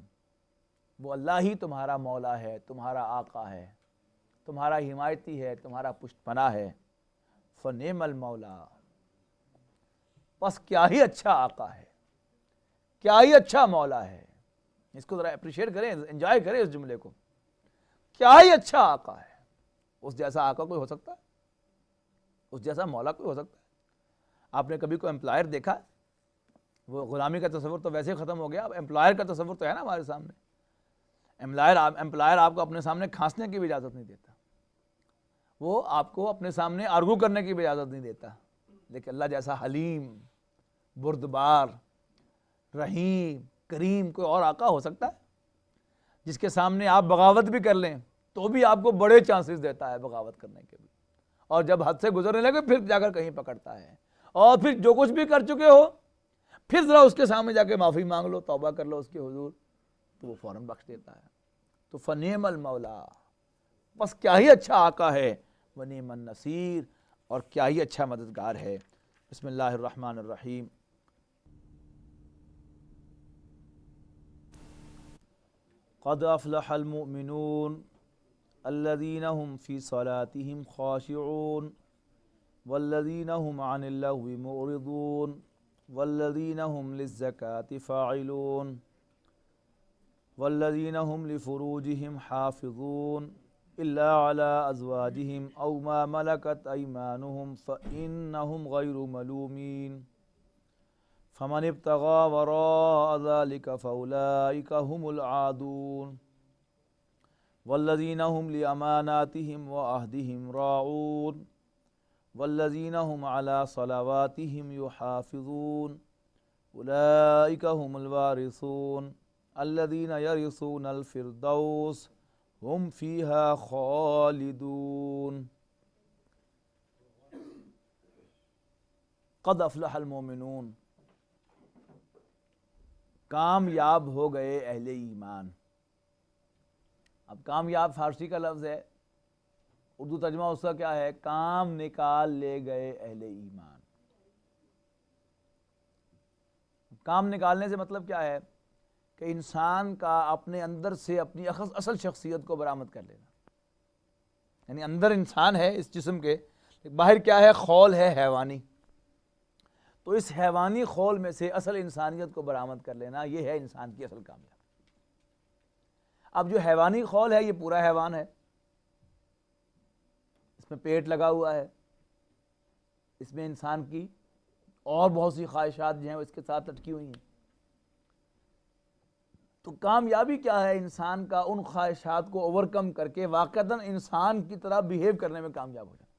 وہ اللہ ہی تمہارا مولا ہے، تمہارا آقا ہے، تمہارا حمایتی ہے، تمہارا پشت پناہ ہے. فنعم المولا، بس کیا ہی اچھا آقا ہے، کیا ہی اچھا مولا ہے. اس کو ذرا اپریشیٹ کریں، انجوائے کریں اس جملے کو. کیا ہی اچھا آقا ہے. اس جیسا آقا کوئی ہو سکتا ہے؟ اس جیسا مولا کوئی ہو سکتا ہے؟ آپ نے کبھی کوئی امپلائر دیکھا؟ وہ غلامی کا تصور تو ویسے ہی ختم ہو گیا. اب امپلائر کا تصور تو ہے نا ہمارے سامنے. امپلائر آپ کو اپنے سامنے کھانسنے کی بھی اجازت نہیں دیتا, وہ آپ کو اپنے سامنے آرگو کرنے کی بھی اجازت نہیں دیتا. لیکن اللہ جیسا حلیم, بردبار, رحیم, کریم کوئی اور آقا ہو سکتا ہے جس کے سامنے آپ بغاوت بھی کر لیں تو بھی آپ کو بڑے چانسز دیتا ہے بغاوت کرنے کے بھی, اور جب حد سے گزرنے لگے پھر جا کر کہیں پکڑتا ہے, اور پھر جو کچھ بھی کر چکے ہو پھر ذرا اس کے سامنے جا کے معافی مانگ لو, توبہ کر لو اس کے حضور, تو وہ فوراً بخش دیتا ہے. تو فنعم المولا, بس کیا ہی اچھا آقا ہے, ونعم النصیر, اور کیا ہی اچھا مددگار ہے. بسم اللہ الرحمن الرحیم. قد افلح المؤمنون الذين هم في صلاتهم خاشعون والذين هم عن اللغو معرضون والذين هم للزكاة فاعلون والذين هم لفروجهم حافظون إلا على أزواجهم أو ما ملكت أيمانهم فإنهم غير ملومين فمن ابتغى وراء ذلك فأولئك هم العادون والذين هم لأماناتهم وعهدهم راعون والذين هم على صلواتهم يحافظون أولئك هم الوارثون الذين يرثون الفردوس هم فيها خالدون. قد افلح المؤمنون, کامیاب ہو گئے اہل ایمان. اب کامیاب فارسی کا لفظ ہے, اردو ترجمہ اس کا کیا ہے؟ کام نکال لے گئے اہل ایمان. کام نکالنے سے مطلب کیا ہے؟ کہ انسان کا اپنے اندر سے اپنی اصل شخصیت کو برآمد کر لینا. یعنی اندر انسان ہے اس جسم کے, باہر کیا ہے؟ خول ہے حیوانی. تو اس حیوانی خول میں سے اصل انسانیت کو برآمد کر لینا, یہ ہے انسان کی اصل کامیابی. اب جو حیوانی خول ہے یہ پورا حیوان ہے, اس میں پیٹ لگا ہوا ہے, اس میں انسان کی اور بہت سی خواہشات جو ہیں وہ اس کے ساتھ لٹکی ہوئی ہیں. تو کامیابی کیا ہے؟ انسان کا ان خواہشات کو اوورکم کر کے واقعتاً انسان کی طرح بیہیو کرنے میں کامیاب ہو جانا.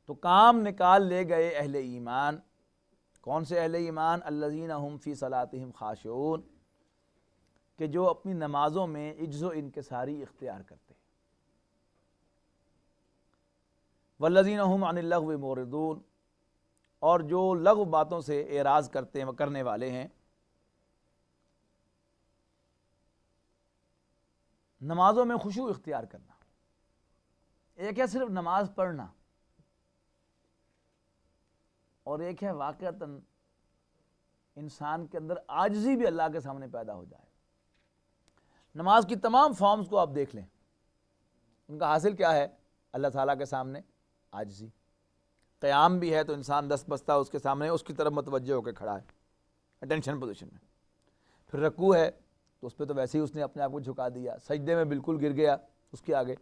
تو کام نکال لے گئے اہل ایمان. کون سے اہل ایمان؟ الذین هم فی صلاتہم خاشعون, کہ جو اپنی نمازوں میں عجز و انکساری اختیار کرتے ہیں. والذین هم عن اللغو معرضون, اور جو لغو باتوں سے اعراض کرنے والے ہیں. نمازوں میں خشوع اختیار کرنا, ایک ہے صرف نماز پڑھنا, اور ایک ہے واقعتاً انسان کے اندر عاجزی بھی اللہ کے سامنے پیدا ہو جائے. نماز کی تمام فارمز کو آپ دیکھ لیں, ان کا حاصل کیا ہے؟ اللہ تعالیٰ کے سامنے عاجزی. قیام بھی ہے تو انسان دست بستہ اس کے سامنے اس کی طرف متوجہ ہو کے کھڑا ہے, اٹینشن پوزیشن میں. پھر رکوع ہے تو اس پہ تو ویسے ہی اس نے اپنے آپ کو جھکا دیا, سجدے میں بالکل گر گیا اس کے آگے.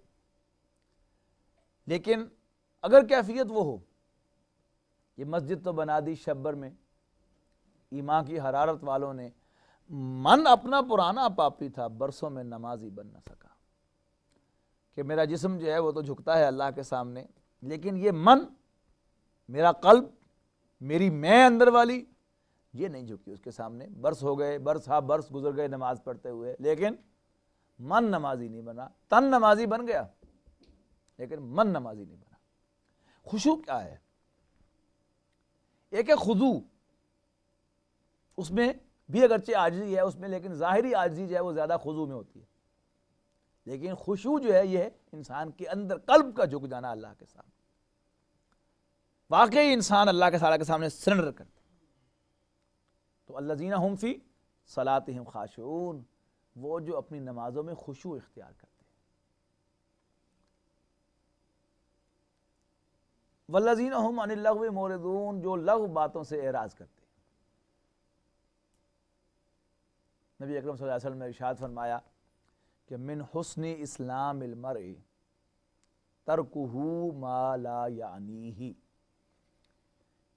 لیکن اگر کیفیت وہ ہو, یہ مسجد تو بنا دی شبر میں, ایمان کی حرارت والوں نے, من اپنا پرانا پاپی تھا برسوں میں نمازی بن نہ سکا, کہ میرا جسم جو ہے وہ تو جھکتا ہے اللہ کے سامنے, لیکن یہ من, میرا قلب, میری میں اندر والی, یہ نہیں جھکی اس کے سامنے. برس ہو گئے, برس گزر گئے نماز پڑھتے ہوئے, لیکن من نمازی نہیں بنا. تن نمازی بن گیا لیکن من نمازی نہیں بنا. خشوع کیا ہے؟ ایک ہے خضوع, اس میں بھی اگرچہ عاجزی ہے اس میں, لیکن ظاہری عاجزی جو ہے وہ زیادہ خضوع میں ہوتی ہے. لیکن خشوع جو ہے یہ ہے انسان کے اندر قلب کا جھک جانا اللہ کے سامنے. واقعی انسان اللہ کے تعالیٰ کے سامنے سرنڈر کرتا. تو الذین هم فی صلاتہم خاشعون, وہ جو اپنی نمازوں میں خشوع اختیار کرتے ہیں. والذین هم عن اللغو معرضون, جو لغو باتوں سے اعراض کرتے ہیں. نبی اکرم صلی اللہ علیہ وسلم نے ارشاد فرمایا کہ من حسن اسلام المرء ترکہ ما لا یعنیہ،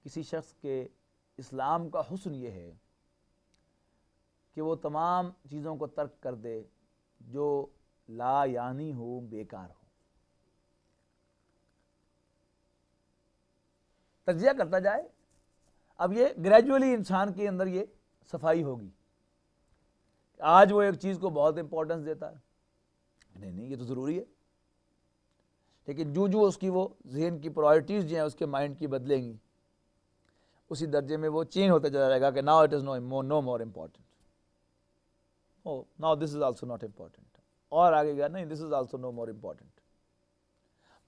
کسی شخص کے اسلام کا حسن یہ ہے کہ وہ تمام چیزوں کو ترک کر دے جو لا یعنی ہو، بیکار ہو. تجزیہ کرتا جائے. اب یہ گریجولی انسان کے اندر یہ صفائی ہوگی. آج وہ ایک چیز کو بہت امپورٹنس دیتا ہے، نہیں یہ تو ضروری ہے، لیکن جو اس کی وہ ذہن کی پرائرٹیز جو ہیں اس کے مائنڈ کی بدلیں گی، اسی درجے میں وہ چینج ہوتا چلا جائے گا کہ now it is no more important, now this is also not important, اور آگے گیا نہیں دس is also know more important.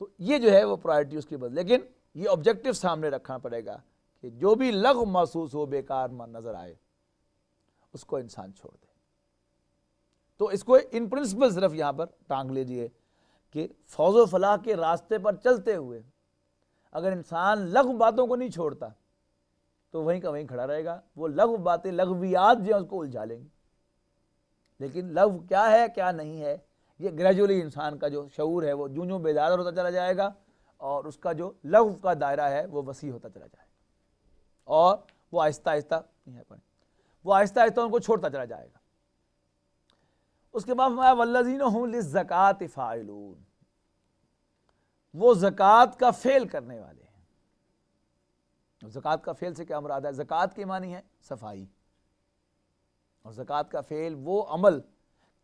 تو یہ جو ہے وہ پرائرٹی اس کی بدل. لیکن یہ آبجیکٹو سامنے رکھنا پڑے گا کہ جو بھی لغو محسوس ہو، بیکار نظر آئے، اس کو انسان چھوڑ دے. تو اس کو ان پرنسپل صرف یہاں پر ٹانگ لیجئے کہ فوز و فلاح کے راستے پر چلتے ہوئے اگر انسان لغو باتوں کو نہیں چھوڑتا تو وہیں کا وہیں کھڑا رہے گا. وہ لغو باتیں، لغویات جو ہیں اس کو الجھا لیں گی. لیکن لغو کیا ہے کیا نہیں ہے، یہ گریجولی انسان کا جو شعور ہے وہ جوں بیدار ہوتا چلا جائے گا، اور اس کا جو لغو کا دائرہ ہے وہ وسیع ہوتا چلا جائے گا، اور وہ آہستہ آہستہ ان کو چھوڑتا چلا جائے گا. اس کے بعد فرمایا والذین هم للزکاۃ فاعلون، وہ زکوٰۃ کا فعل کرنے والے ہیں. زکوٰۃ کا فعل سے کیا مراد ہے؟ زکوٰۃ کے معنی ہے صفائی، اور زکوٰۃ کا فعل وہ عمل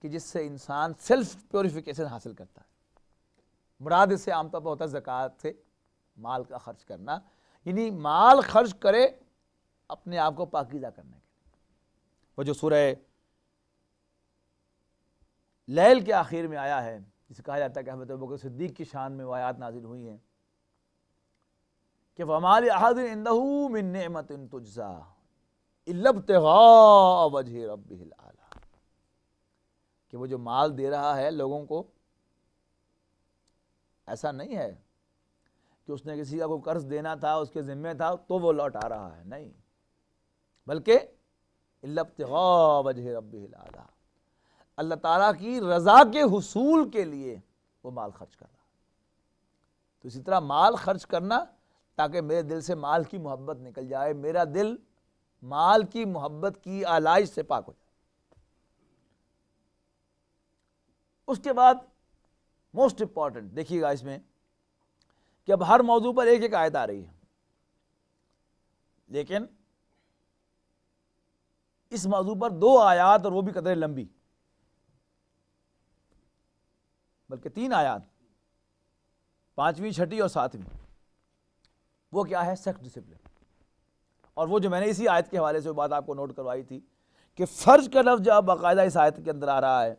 کہ جس سے انسان سیلف پیوریفیکیشن حاصل کرتا ہے. مراد اس سے عام طور پر ہوتا ہے زکوٰۃ سے مال کا خرچ کرنا، یعنی مال خرچ کرے اپنے آپ کو پاکیزہ کرنے کے لیے. وہ جو سورہ لیل کے آخر میں آیا ہے جسے کہا جاتا ہے کہ حضرت ابوبکر صدیق کی شان میں وہ آیات نازل ہوئی ہیں کہ وَمَا لِأَحَدٍ عِندَهُ مِن نِعْمَةٍ تُجْزَىٰ إِلَّا ابْتِغَاءَ وَجْهِ رَبِّهِ الْأَعْلَىٰ، کہ وہ جو مال دے رہا ہے لوگوں کو، ایسا نہیں ہے کہ اس نے کسی کا کوئی قرض دینا تھا اس کے ذمہ تھا تو وہ لوٹا رہا ہے، نہیں، بلکہ إِلَّا ابْتِغَاءَ وَجْهِ رَبِّهِ الْأَعْلَىٰ، اللہ تعالیٰ کی رضا کے حصول کے لیے وہ مال خرچ کر رہا. تو اسی طرح مال خرچ کرنا تاکہ میرے دل سے مال کی محبت نکل جائے، میرا دل مال کی محبت کی آلائش سے پاک ہو جائے. اس کے بعد موسٹ امپورٹنٹ دیکھیے گا اس میں کہ اب ہر موضوع پر ایک ایک آیت آ رہی ہے، لیکن اس موضوع پر 2 آیات اور وہ بھی قدر لمبی، بلکہ 3 آیات، 5ویں 6ٹھی اور 7ویں. وہ کیا ہے؟ سیکس ڈسپلن. اور وہ جو میں نے اسی آیت کے حوالے سے بات آپ کو نوٹ کروائی تھی کہ فرض کا لفظ جب باقاعدہ اس آیت کے اندر آ رہا ہے،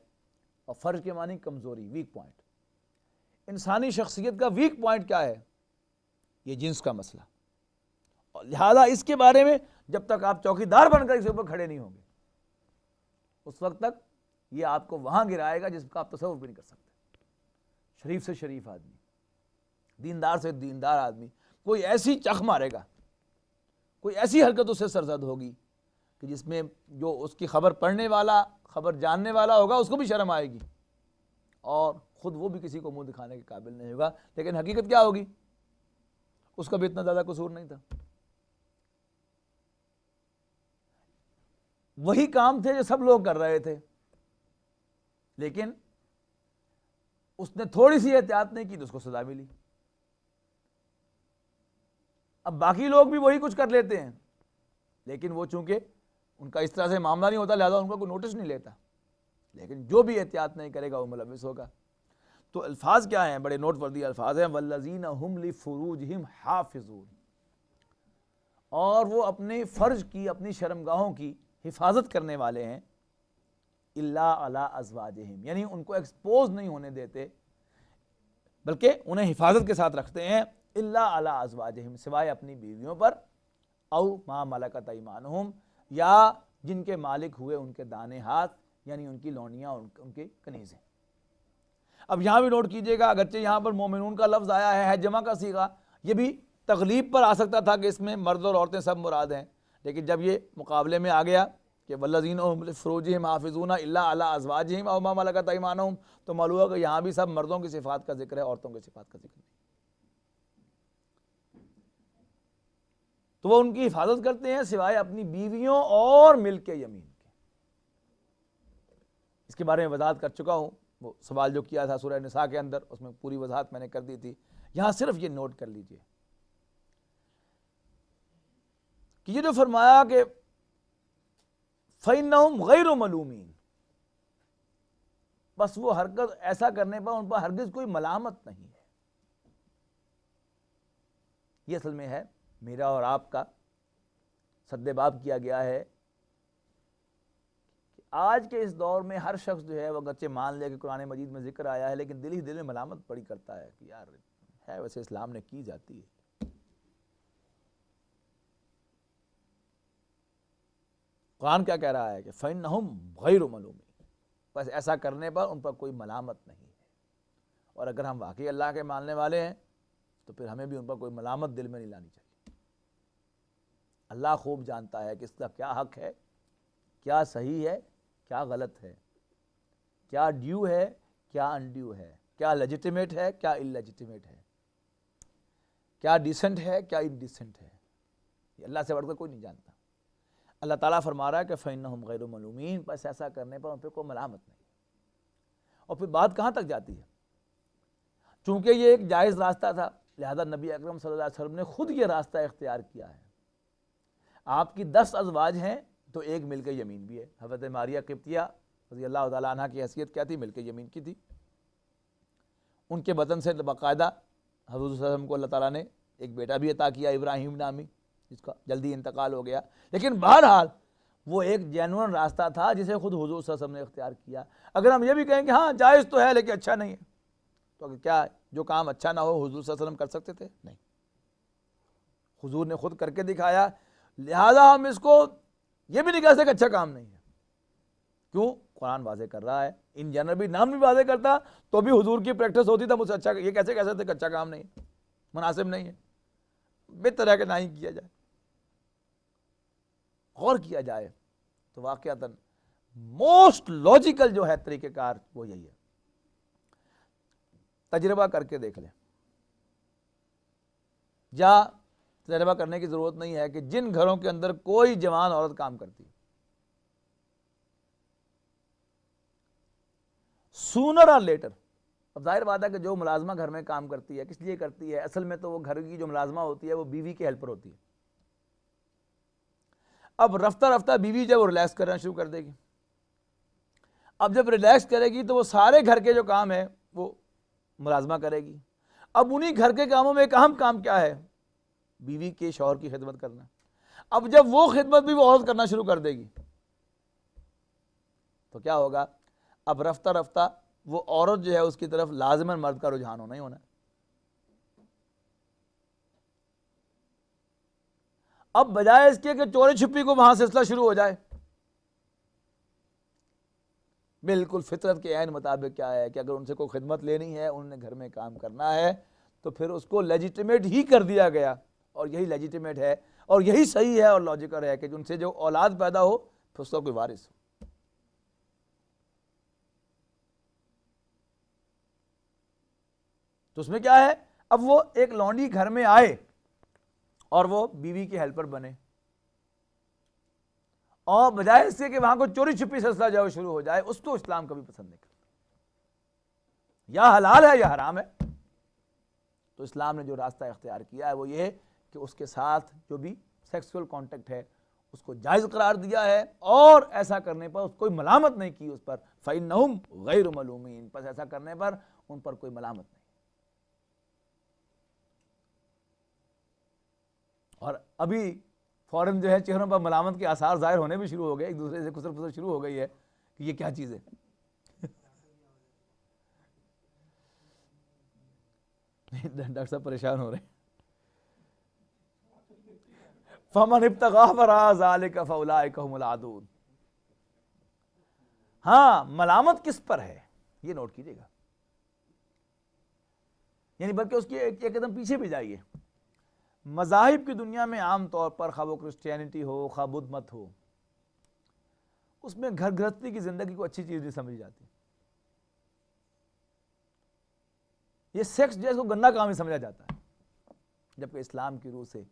اور فرض کے معنی کمزوری، ویک پوائنٹ. انسانی شخصیت کا ویک پوائنٹ کیا ہے؟ یہ جنس کا مسئلہ. اور لہذا اس کے بارے میں جب تک آپ چوکیدار بن کر اس اوپر کھڑے نہیں ہوں گے اس وقت تک یہ آپ کو وہاں گرائے گا جس کا آپ تصور بھی نہیں کر سکتے. شریف سے شریف آدمی، دیندار سے دیندار آدمی، کوئی ایسی چخ مارے گا، کوئی ایسی حرکت اس سے سرزد ہوگی کہ جس میں جو اس کی خبر پڑھنے والا، خبر جاننے والا ہوگا اس کو بھی شرم آئے گی، اور خود وہ بھی کسی کو منہ دکھانے کے قابل نہیں ہوگا. لیکن حقیقت کیا ہوگی؟ اس کا بھی اتنا زیادہ قصور نہیں تھا. وہی کام تھے جو سب لوگ کر رہے تھے، لیکن اس نے تھوڑی سی احتیاط نہیں کی تو اس کو سزا ملی. اب باقی لوگ بھی وہی کچھ کر لیتے ہیں، لیکن وہ چونکہ ان کا اس طرح سے معاملہ نہیں ہوتا لہذا ان کا کوئی نوٹس نہیں لیتا، لیکن جو بھی احتیاط نہیں کرے گا وہ ملوث ہوگا. تو الفاظ کیا ہیں؟ بڑے نوٹ وردی الفاظ ہیں. والذین هم لفروجہم حافظون، اور وہ اپنے فرج کی، اپنی شرمگاہوں کی حفاظت کرنے والے ہیں. الا علی ازواجہم، یعنی ان کو ایکسپوز نہیں ہونے دیتے بلکہ انہیں حفاظت کے ساتھ رکھتے ہیں. الا علی ازواجہم، سوائے اپنی بیویوں پر، او ما ملکت ایمانہم، یا جن کے مالک ہوئے ان کے دانے ہاتھ، یعنی ان کی لونیاں اور ان کے کنیزیں. اب یہاں بھی نوٹ کیجئے گا، اگرچہ یہاں پر مومنون کا لفظ آیا ہے جمع کا صیغہ، یہ بھی تغلیب پر آ سکتا تھا کہ اس میں مرد اور عورتیں سب مراد ہیں، لیکن جب یہ مقابلے میں آ گیا کہ والذین هم لفروجہم حافظون الا علی ازواجہم او ما ملکت ایمانہم، تو معلوم ہے کہ یہاں بھی سب مردوں کی صفات کا ذکر ہے، عورتوں کی صفات کا ذکر نہیں۔ تو وہ ان کی حفاظت کرتے ہیں سوائے اپنی بیویوں اور ملک یمین کے۔ اس کے بارے میں وضاحت کر چکا ہوں، وہ سوال جو کیا تھا سورہ نساء کے اندر، اس میں پوری وضاحت میں نے کر دی تھی۔ یہاں صرف یہ نوٹ کر لیجئے کہ یہ جو فرمایا کہ فَإِنَّهُمْ غَيْرُ مَلُومِينَ، بس وہ حرکت ایسا کرنے پر ان پر ہرگز کوئی ملامت نہیں ہے۔ یہ اصل میں ہے میرا اور آپ کا سد باب کیا گیا ہے کہ آج کے اس دور میں ہر شخص جو ہے وہ اگرچہ مان لے کہ قرآن مجید میں ذکر آیا ہے، لیکن دل ہی دل میں ملامت بڑی کرتا ہے کہ یار ہے ویسے اسلام نے کی جاتی ہے۔ قرآن کیا کہہ رہا ہے کہ فَإِنَّهُمْ غَيْرُ مَلُومِينَ، بس ایسا کرنے پر ان پر کوئی ملامت نہیں ہے۔ اور اگر ہم واقعی اللہ کے ماننے والے ہیں تو پھر ہمیں بھی ان پر کوئی ملامت دل میں نہیں لانی چاہیے۔ اللہ خوب جانتا ہے کہ اس کا کیا حق ہے، کیا صحیح ہے، کیا غلط ہے، کیا ڈیو ہے، کیا انڈیو ہے، کیا لیجیٹیمیٹ ہے، کیا انلیجیٹیمیٹ ہے، کیا ڈیسنٹ ہے، کیا انڈیسنٹ ہے۔ یہ اللہ سے بڑھ کر کوئی نہیں جانتا۔ اللہ تعالیٰ فرما رہا ہے کہ فَإِنَّهُمْ غَيْرُ مَلُومِينَ، بس ایسا کرنے پر ان پہ کوئی ملامت نہیں۔ اور پھر بات کہاں تک جاتی ہے؟ چونکہ یہ ایک جائز راستہ تھا، لہذا نبی اکرم صلی اللہ علیہ وسلم نے خود یہ راستہ اختیار کیا ہے۔ آپ کی 10 ازواج ہیں تو ایک ملک یمین بھی ہے۔ حضرت ماریہ قبطیہ رضی اللہ تعالیٰ عنہ کی حیثیت کیا تھی؟ ملک یمین کی تھی۔ ان کے بطن سے باقاعدہ حضور صلی اللہ علیہ وسلم کو اللہ تعالیٰ نے ایک بیٹا بھی عطا کیا، ابراہیم نامی، جس کا جلدی انتقال ہو گیا۔ لیکن بہرحال وہ ایک جینوئن راستہ تھا جسے خود حضور صلی اللہ علیہ وسلم نے اختیار کیا۔ اگر ہم یہ بھی کہیں کہ ہاں جائز تو ہے لیکن اچھا نہیں ہے، تو کیا جو کام اچھا نہ ہو حضور صلی اللہ علیہ وسلم کر سکتے تھے؟ نہیں، حضور نے خود کر کے دکھایا، لہذا ہم اس کو یہ بھی نہیں کہہ سکتے کہ اچھا کام نہیں ہے۔ کیوں؟ قرآن واضح کر رہا ہے۔ ان جنرل بھی نام بھی واضح کرتا تو بھی حضور کی پریکٹس ہوتی تھا، مجھ سے اچھا یہ کیسے کہہ سکتے کہ اچھا کام نہیں ہے، مناسب نہیں ہے، بہتر ہے کہ نہ ہی کیا جائے۔ غور کیا جائے تو واقعتاً موسٹ لاجیکل جو ہے طریقہ کار وہ یہی ہے۔ تجربہ کر کے دیکھ لیں، یا تجربہ کرنے کی ضرورت نہیں ہے کہ جن گھروں کے اندر کوئی جوان عورت کام کرتی ہے، سونر اور لیٹر، اب ظاہر بات ہے کہ جو ملازمہ گھر میں کام کرتی ہے کس لیے کرتی ہے؟ اصل میں تو وہ گھر کی جو ملازمہ ہوتی ہے وہ بیوی کی ہیلپر ہوتی ہے۔ اب رفتہ رفتہ بیوی جب وہ ریلیکس کرنا شروع کر دے گی، اب جب ریلیکس کرے گی تو وہ سارے گھر کے جو کام ہے وہ ملازمہ کرے گی۔ اب انہی گھر کے کاموں میں ایک اہم کام کیا ہے؟ بیوی کے شوہر کی خدمت کرنا۔ اب جب وہ خدمت بھی وہ عورت کرنا شروع کر دے گی تو کیا ہوگا؟ اب رفتہ رفتہ وہ عورت جو ہے اس کی طرف لازماً مرد کا رجحان ہونا ہی ہونا ہے۔ اب بجائے اس کے کہ چوری چھپی کو وہاں سلسلہ شروع ہو جائے، بالکل فطرت کے عین مطابق کیا ہے کہ اگر ان سے کوئی خدمت لینی ہے، انہوں نے گھر میں کام کرنا ہے، تو پھر اس کو لیجیٹیمیٹ ہی کر دیا گیا۔ اور یہی لیجیٹیمیٹ ہے اور یہی صحیح ہے اور لاجیکل ہے کہ ان سے جو اولاد پیدا ہو پھر اس کا کوئی وارث ہو۔ تو اس میں کیا ہے؟ اب وہ ایک لونڈی گھر میں آئے اور وہ بیوی کی ہیلپر بنے، اور بجائے اس سے کہ وہاں کو چوری چھپی سلسلہ جو شروع ہو جائے، اس کو اسلام کبھی پسند نہیں کرتا۔ یا حلال ہے یا حرام ہے، تو اسلام نے جو راستہ اختیار کیا ہے وہ یہ ہے کہ اس کے ساتھ جو بھی سیکسول کانٹیکٹ ہے اس کو جائز قرار دیا ہے، اور ایسا کرنے پر کوئی ملامت نہیں کی اس پر۔ فَإِنَّهُمْ غَيْرُ مَلُومِينَ، پس ایسا کرنے پر ان پر کوئی ملامت نہیں۔ اور ابھی فوراً جو ہے چہروں پر ملامت کے آثار ظاہر ہونے بھی شروع ہو گئے، ایک دوسرے سے کسر پسر شروع ہو گئی ہے کہ یہ کیا چیز ہے۔ ڈاکٹر صاحب پریشان ہو رہے ہیں۔ فَمَنِ ابْتَغَىٰ وَرَاءَ ذَٰلِكَ فَأُولَٰئِكَ هُمُ الْعَادُونَ۔ ہاں، ملامت کس پر ہے یہ نوٹ کیجیے گا، یعنی بلکہ اس کی ایک قدم پیچھے بھی جائیے۔ مذاہب کی دنیا میں عام طور پر خواہ وہ کرسچینٹی ہو خواہ بدھ مت ہو، اس میں گھر گرہستی کی زندگی کو اچھی چیز نہیں سمجھی جاتی. یہ سیکس جو ہے اس کو گندا کام ہی سمجھا جاتا ہے، جبکہ اسلام کی روح سے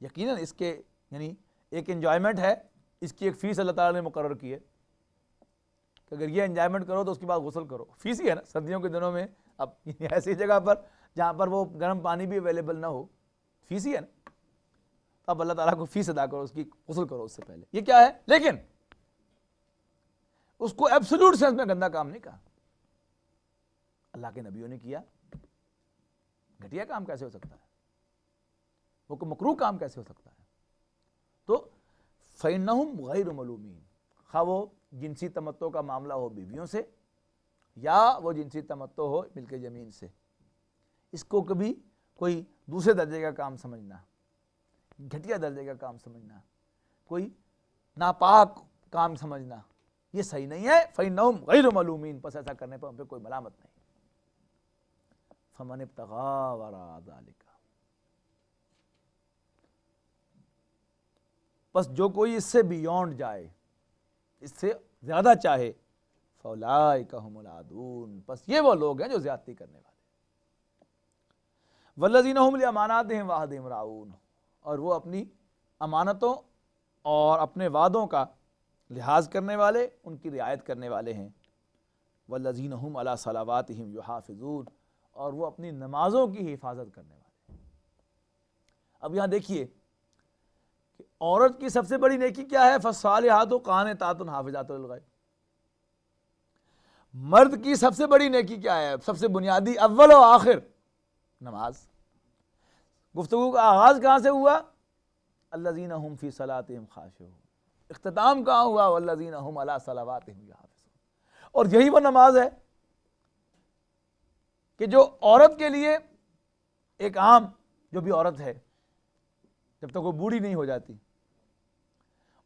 یقیناً اس کے یعنی ایک انجوائمنٹ ہے، اس کی ایک فیس اللہ تعالیٰ نے مقرر کی ہے کہ اگر یہ انجوائمنٹ کرو تو اس کے بعد غسل کرو. فیس ہی ہے نا، سردیوں کے دنوں میں اب ایسی جگہ پر جہاں پر وہ گرم پانی بھی اویلیبل نہ ہو، فیس ہی ہے نا، تو اب اللہ تعالیٰ کو فیس ادا کرو، اس کی غسل کرو اس سے پہلے. یہ کیا ہے؟ لیکن اس کو ایبسولوٹ سینس میں گندا کام نہیں کہا. اللہ کے نبیوں نے کیا. گھٹیا کام کیسے ہو سکتا ہے؟ وہ کوئی مکروہ کام کیسے ہو سکتا ہے؟ تو فَإِنَّهُمْ غَيْرُ مَلُومِينَ، خواہ وہ جنسی تمتع کا معاملہ ہو بیویوں سے یا وہ جنسی تمتع ہو ملک جمین سے، اس کو کبھی کوئی دوسرے درجے کا کام سمجھنا، گھٹیا درجے کا کام سمجھنا، کوئی ناپاک کام سمجھنا، یہ صحیح نہیں ہے. فَإِنَّهُمْ غَيْرُ مَلُومِينَ، پس ایسا کرنے پر ہم پہ کوئی ملامت نہیں. فَمَنِ ابْتَغَىٰ وَرَاءَ ذَلِكَ، پس جو کوئی اس سے بیونڈ جائے، اس سے زیادہ چاہے، فَأُولَٰئِکَ هُمُ الْعَادُونَ، پس یہ وہ لوگ ہیں جو زیادتی کرنے والے. وَالَّذِينَ هُمْ لِأَمَانَاتِهِمْ وَعَهْدِهِمْ رَاعُونَ، اور وہ اپنی امانتوں اور اپنے وعدوں کا لحاظ کرنے والے، ان کی رعایت کرنے والے ہیں. وَالَّذِينَ هُمْ عَلَىٰ صَلَوَاتِهِمْ يُحَافِظُونَ، اور وہ اپنی نمازوں کی حفاظت کرنے والے ہیں. اب یہاں دیکھیے کہ عورت کی سب سے بڑی نیکی کیا ہے؟ فَالصَّالِحَاتُ قَانِتَاتٌ حَافِظَاتٌ لِلْغَیْبِ. مرد کی سب سے بڑی نیکی کیا ہے؟ سب سے بنیادی، اول و آخر، نماز. گفتگو کا آغاز کہاں سے ہوا؟ الذین هم فی صلاتہم خاشعون. اختتام کہاں ہوا؟ والذین هم علی صلواتہم یحافظون. اور یہی وہ نماز ہے کہ جو عورت کے لیے ایک عام، جو بھی عورت ہے جب تک وہ بوڑھی نہیں ہو جاتی،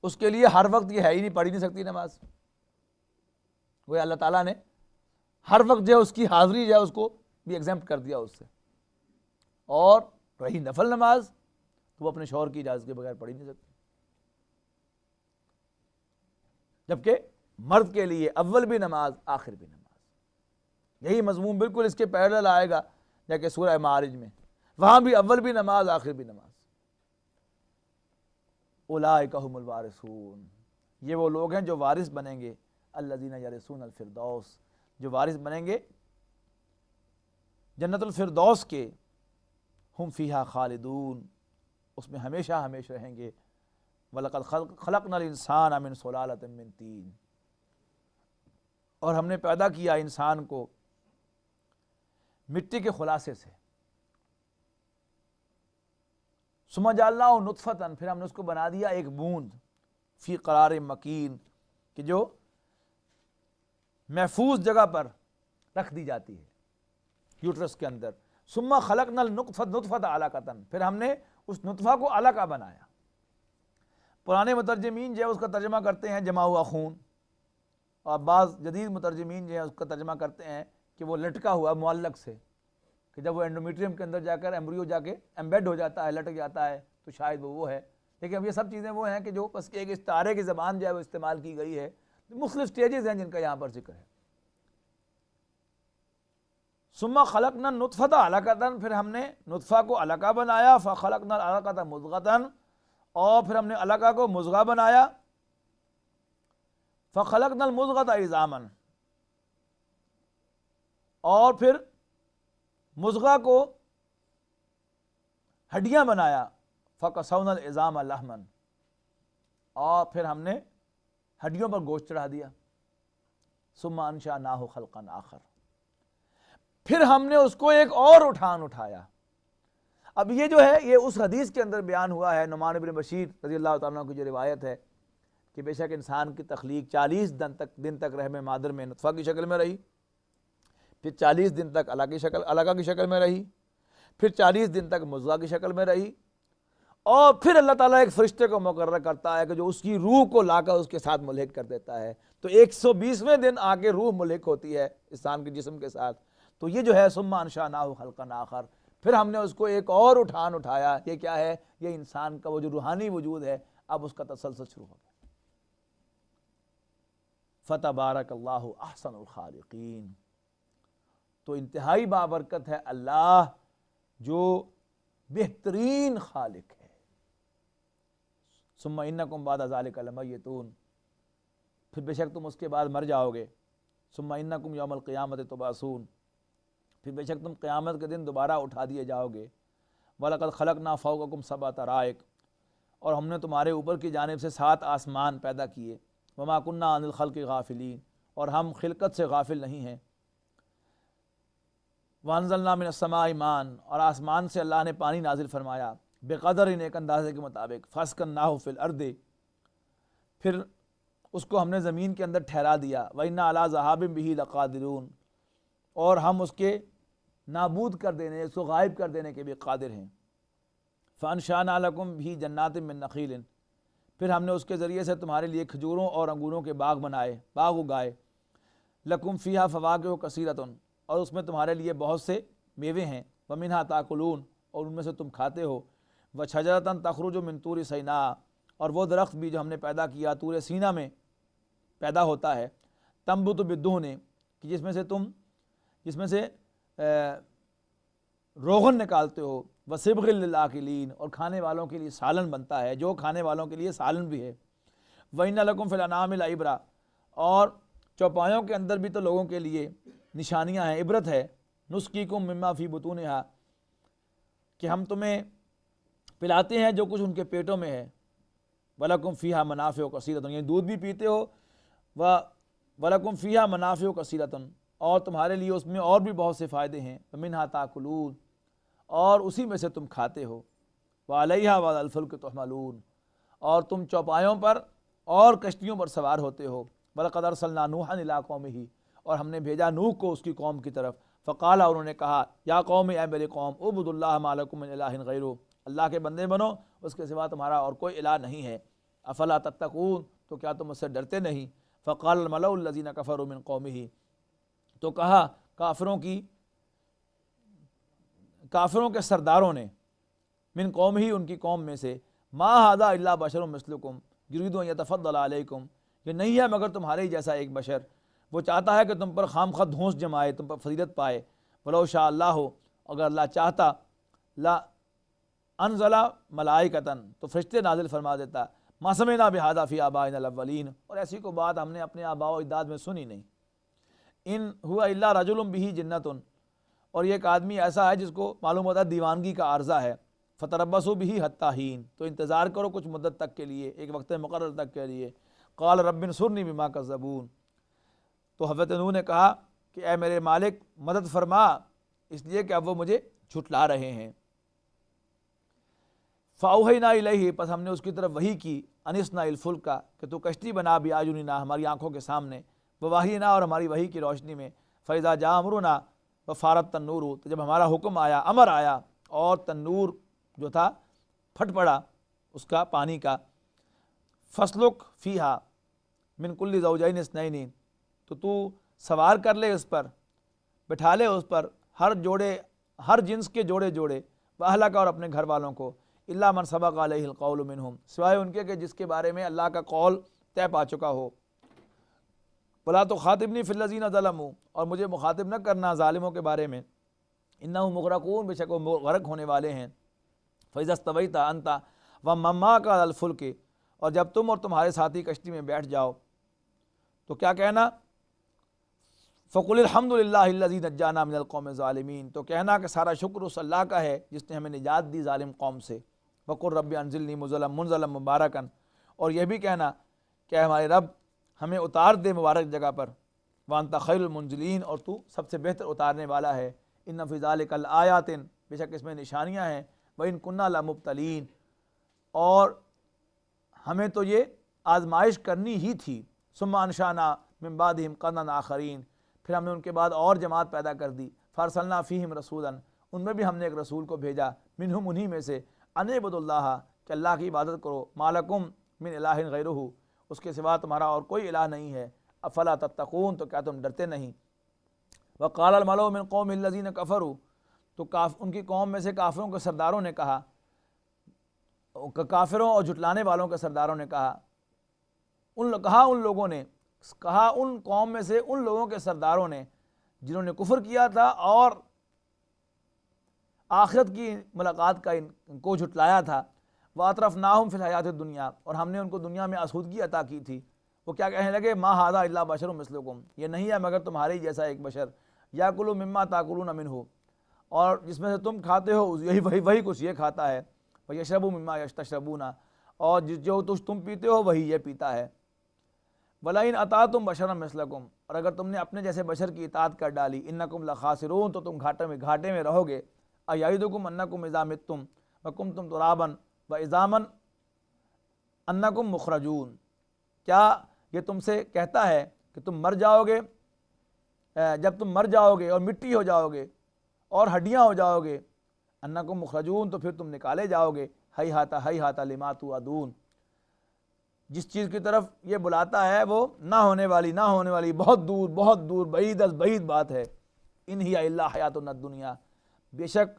اس کے لیے ہر وقت یہ ہے ہی نہیں، پڑھ ہی نہیں سکتی نماز. وہ اللہ تعالیٰ نے ہر وقت جو ہے اس کی حاضری جو ہے اس کو بھی ایگزمپٹ کر دیا اس سے. اور رہی نفل نماز تو وہ اپنے شوہر کی اجازت کے بغیر پڑھ ہی نہیں سکتی. جبکہ مرد کے لیے اول بھی نماز، آخر بھی نماز. یہی مضمون بالکل اس کے پیرلل آئے گا جا کہ سورہ معارج میں، وہاں بھی اول بھی نماز، آخر بھی نماز. اولئک هم الوارثون، یہ وہ لوگ ہیں جو وارث بنیں گے. الذین یرثون الفردوس، جو وارث بنیں گے جنت الفردوس کے. ہم فیہا خالدون، اس میں ہمیشہ ہمیشہ رہیں گے. وَلَقَدْ خَلَقْنَا الْإِنسَانَ مِنْ صُلَالَةٍ مِّن طِينٍ، اور ہم نے پیدا کیا انسان کو مٹی کے خلاصے سے. ثُمَّ جَعَلْنَاهُ نُطْفَةً، پھر ہم نے اس کو بنا دیا ایک بوند، فی قرار مکین، کہ جو محفوظ جگہ پر رکھ دی جاتی ہے یوٹرس کے اندر. ثُمَّ خَلَقْنَا النُّطْفَةَ عَلَقَةً، پھر ہم نے اس نطفہ کو علقہ بنایا. پرانے مترجمین جو ہے اس کا ترجمہ کرتے ہیں جمع ہوا خون، اور بعض جدید مترجمین جو ہے اس کا ترجمہ کرتے ہیں کہ وہ لٹکا ہوا معلق سے، کہ جب وہ انڈومیٹریم کے اندر جا کر ایمبریو جا کے ایمبیڈ ہو جاتا ہے، لٹک جاتا ہے، تو شاید وہ ہے. لیکن اب یہ سب چیزیں وہ ہیں کہ جو بس ایک استعارے کی زبان جو ہے وہ استعمال کی گئی ہے. مختلف سٹیجز ہیں جن کا یہاں پر ذکر ہے. ثم خلقنا النطفة علقة، پھر ہم نے نطفہ کو علقہ بنایا. فخلقنا العلقة مضغة، اور پھر ہم نے علقہ کو مضغہ بنایا. فخلقنا المضغة عظاما، اور پھر مضغہ کو ہڈیاں بنایا. فکسونا العظام لحما، اور پھر ہم نے ہڈیوں پر گوشت چڑھا دیا. ثم انشأناہ خلقا آخر، پھر ہم نے اس کو ایک اور اٹھایا. اب یہ جو ہے یہ اس حدیث کے اندر بیان ہوا ہے، نعمان بن بشیر رضی اللہ تعالیٰ عنہ کی جو روایت ہے کہ بے شک انسان کی تخلیق 40 دن تک رحم مادر میں نطفہ کی شکل میں رہی، پھر 40 دن تک علقہ کی شکل میں رہی، پھر 40 دن تک مضغہ کی شکل میں رہی، اور پھر اللہ تعالیٰ ایک فرشتے کو مقرر کرتا ہے کہ جو اس کی روح کو لا کر اس کے ساتھ ملحق کر دیتا ہے. تو 120ویں دن آ کے روح ملحق ہوتی ہے انسان کے جسم کے ساتھ. تو یہ جو ہے ثم انشأناہ خلقا آخر، پھر ہم نے اس کو ایک اور اٹھایا. یہ کیا ہے؟ یہ انسان کا وہ جو روحانی وجود ہے، اب اس کا تسلسل شروع ہو گیا. فتبارک اللہ احسن الخالقین، تو انتہائی بابرکت ہے اللہ جو بہترین خالق ہے۔ ثم انکم بعد ذلک لمیتون، پھر بے شک تم اس کے بعد مر جاؤ گے۔ ثم انکم یوم القیامت تبعثون، پھر بے شک تم قیامت کے دن دوبارہ اٹھا دیے جاؤ گے۔ وَلَقَدْ خَلَقْنَا فَوْقَكُمْ سَبْعَ طَرَائِقَ، اور ہم نے تمہارے اوپر کی جانب سے 7 آسمان پیدا کیے۔ وَمَا كُنَّا عَنِ الْخَلْقِ غَافِلِينَ، اور ہم خلقت سے غافل نہیں ہیں۔ وَأَنزَلْنَا مِنَ السَّمَاءِ مَاءً، اور آسمان سے اللہ نے پانی نازل فرمایا، بقدر ایک اندازے کے مطابق، فَأَسْكَنَّاهُ فِي الْأَرْضِ، پھر اس کو ہم نے زمین کے اندر ٹھہرا دیا۔ وَإِنَّا عَلَىٰ ذَهَابٍ بِهِ لَقَادِرُونَ، اور ہم اس کے نابود کر دینے، اس کو غائب کر دینے کے بھی قادر ہیں۔ فَأَنشَأْنَا لَكُمْ بِهِ جَنَّاتٍ مِّن نَخِيلٍ، پھر ہم نے اس کے ذریعے سے تمہارے لیے کھجوروں اور انگوروں کے باغ بنائے، باغ اگائے۔ لَكُمْ فِيهَا فَوَاكِهُ كَثِيرَةٌ، اور اس میں تمہارے لیے بہت سے میوے ہیں۔ وَمِنْهَا تَأْكُلُونَ، اور ان میں سے تم کھاتے ہو۔ وَشَجَرَةً تَخْرُجُ مِنْ طُورِ سِينَاءَ، اور وہ درخت بھی جو ہم نے پیدا کیا طور سینا میں پیدا ہوتا ہے۔ تنبت بالدہن، کہ جس میں سے روغن نکالتے ہو۔ وصبغ للآکلین، اور کھانے والوں کے لیے سالن بنتا ہے، جو کھانے والوں کے لیے سالن بھی ہے۔ وَإِنَّ لَكُمْ فِي الْأَنْعَامِ لَعِبْرَةً، اور چوپایوں کے اندر بھی تو لوگوں کے لیے نشانیاں ہیں، عبرت ہے۔ نُسْقِيكُم مِّمَّا فِي بُطُونِهَا، کہ ہم تمہیں پلاتے ہیں جو کچھ ان کے پیٹوں میں ہے۔ وَلَكُمْ فِيهَا مَنَافِعُ كَثِيرَةٌ، یعنی دودھ بھی پیتے ہو۔ وَلَكُمْ فِيهَا مَنَافِعُ كَثِيرَةٌ، اور تمہارے لیے اس میں اور بھی بہت سے فائدے ہیں۔ وَمِنْهَا تَأْكُلُونَ، اور اسی میں سے تم کھاتے ہو۔ وَعَلَيْهَا وَعَلَى الْفُلْكِ تُحْمَلُونَ، اور تم چوپایوں پر اور کشتیوں پر سوار ہوتے ہو۔ وَلَقَدْ أَرْسَلْنَا نُوحًا إِلَىٰ قَوْمِهِ، اور ہم نے بھیجا نوح کو اس کی قوم کی طرف۔ فقال، انہوں نے کہا، یا قوم، اے میرے قوم، اعبدوا اللہ ما لکم من الہ غیرہ، اللہ کے بندے بنو، اس کے سوا تمہارا اور کوئی الہ نہیں ہے۔ افلا تتقون، تو کیا تم اس سے ڈرتے نہیں؟ فقال الملأ الذین کفروا من قومہ، تو کہا کافروں کے سرداروں نے، من قوم ہی، ان کی قوم میں سے، ما ھذا الا بشر مثلکم یرید ان یتفضل علیکم، یہ نہیں ہے مگر تمہارے ہی جیسا ایک بشر، وہ چاہتا ہے کہ تم پر خواہ دھونس جمائے، تم پر فضیلت پائے۔ ولو شاء اللہ، اگر اللہ چاہتا، لا انزل ملائکۃ، تو فرشتے نازل فرما دیتا۔ ما سمعنا بھذا فی آبائنا الاولین، اور ایسی کو بات ہم نے اپنے آباء و اجداد میں سنی نہیں۔ ان ہوا الا رجل بہ جنۃ، اور یہ ایک آدمی ایسا ہے جس کو معلوم ہوتا ہے دیوانگی کا عارضہ ہے۔ فتربصوا بہ حتی حین، تو انتظار کرو کچھ مدت تک کے لیے، ایک وقت مقرر تک کے لیے۔ قال رب انصرنی بما کذبون، تو حضرت نوح نے کہا کہ اے میرے مالک مدد فرما، اس لیے کہ اب وہ مجھے جھٹلا رہے ہیں۔ فاوحینا الیہ، پس ہم نے اس کی طرف وحی کی، ان اصنع الفلک، کہ تو کشتی بنا باعیننا، ہماری آنکھوں کے سامنے، بوحینا، اور ہماری وحی کی روشنی میں۔ فاذا جاء امرنا وفارت التنور، تو جب ہمارا حکم آیا، امر آیا، اور تنور جو تھا پھٹ پڑا اس کا پانی کا۔ فسلک فیہا من کل زوجین اثنین، تو سوار کر لے اس پر، بٹھا لے اس پر ہر جنس کے جوڑے جوڑے، واہلک، اور اپنے گھر والوں کو، الا من سبق علیہ القول منہم، سوائے ان کے کہ جس کے بارے میں اللہ کا قول طے پا چکا ہو۔ ولا تخاطبنی فی الذین ظلموا، اور مجھے مخاطب نہ کرنا ظالموں کے بارے میں، انہم مغرقون، بے شک وہ غرق ہونے والے ہیں۔ فاذا استویت انت ومن معک علی الفلک، اور جب تم اور تمہارے ساتھی کشتی میں بیٹھ جاؤ تو کیا کہنا؟ فقل الحمد للہ الذی نجانا من القوم الظالمین، تو کہنا کہ سارا شکر اس اللہ کا ہے جس نے ہمیں نجات دی ظالم قوم سے۔ وقل رب انزلنی منزلا مبارکا، اور یہ بھی کہنا کہ اے ہمارے رب ہمیں اتار دے مبارک جگہ پر۔ وانت خیر المنزلین، اور تو سب سے بہتر اتارنے والا ہے۔ ان فی ذلک لآیات، بے شک اس میں نشانیاں ہیں۔ وان کنا لمبتلین، اور ہمیں تو یہ آزمائش کرنی ہی تھی۔ ثم انشانا من بعدہم قرنا آخرین، پھر ہم نے ان کے بعد اور جماعت پیدا کر دی۔ فارسلنا فیہم رسولا، ان میں بھی ہم نے ایک رسول کو بھیجا، منہم، انہی میں سے، ان اعبدوا اللہ، کہ اللہ کی عبادت کرو، ما لکم من الہ غیرہ، اس کے سوا تمہارا اور کوئی الہ نہیں ہے۔ افلا تتقون، تو کیا تم ڈرتے نہیں؟ وقال الملأ من قوم الذین کفروا، تو ان کی قوم میں سے کافروں کے سرداروں نے کہا، کافروں اور جھٹلانے والوں کے سرداروں نے کہا ان لوگوں نے کہا ان قوم میں سے ان لوگوں کے سرداروں نے جنہوں نے کفر کیا تھا اور آخرت کی ملاقات کا ان کو جھٹلایا تھا، وَأَطْرَفْنَاهُمْ فِي الْحَيَاةِ الدُّنْيَا، اور ہم نے ان کو دنیا میں آسودگی عطا کی تھی. وہ کیا کہنے لگے؟ مَا هَذَا إِلَّا بَشَرٌ مِثْلُكُمْ، یہ نہیں ہے مگر تمہارے جیسا ایک بشر. يَأْكُلُ مِمَّا تَأْكُلُونَ مِنْهُ، اور جس میں سے تم کھاتے ہو وہی کچھ یہ کھاتا ہے. وَيَشْرَبُ مِمَّا تَشْرَبُونَ، اور جو تم پیتے ہو وہی یہ پیتا ہے. وَلَئِنْ أَطَعْتُمْ بَشَرًا مِثْلَكُمْ، اور اگر تم نے اپنے جیسے بشر کی اطاعت کر ڈالی، إِنَّكُمْ لَخَاسِرُونَ، تو تم گھاٹے میں رہو گے. أَيَعِدُكُمْ أَنَّكُمْ إِذَا مِتُّمْ وَكُنْتُمْ تُرَابًا وَعِظَامًا أَنَّكُمْ مُخْرَجُونَ، کیا یہ تم سے کہتا ہے کہ تم مر جاؤ گے، جب تم مر جاؤ گے اور مٹی ہو جاؤ گے اور ہڈیاں ہو جاؤ گے، أَنَّكُمْ مُخْرَجُونَ، تو پھر تم نکالے جاؤ گے. ہیہات لما توعدون، جس چیز کی طرف یہ بلاتا ہے وہ نہ ہونے والی بہت دور بعید از بعید بات ہے. ان ہی الا حیاتنا الدنیا، بے شک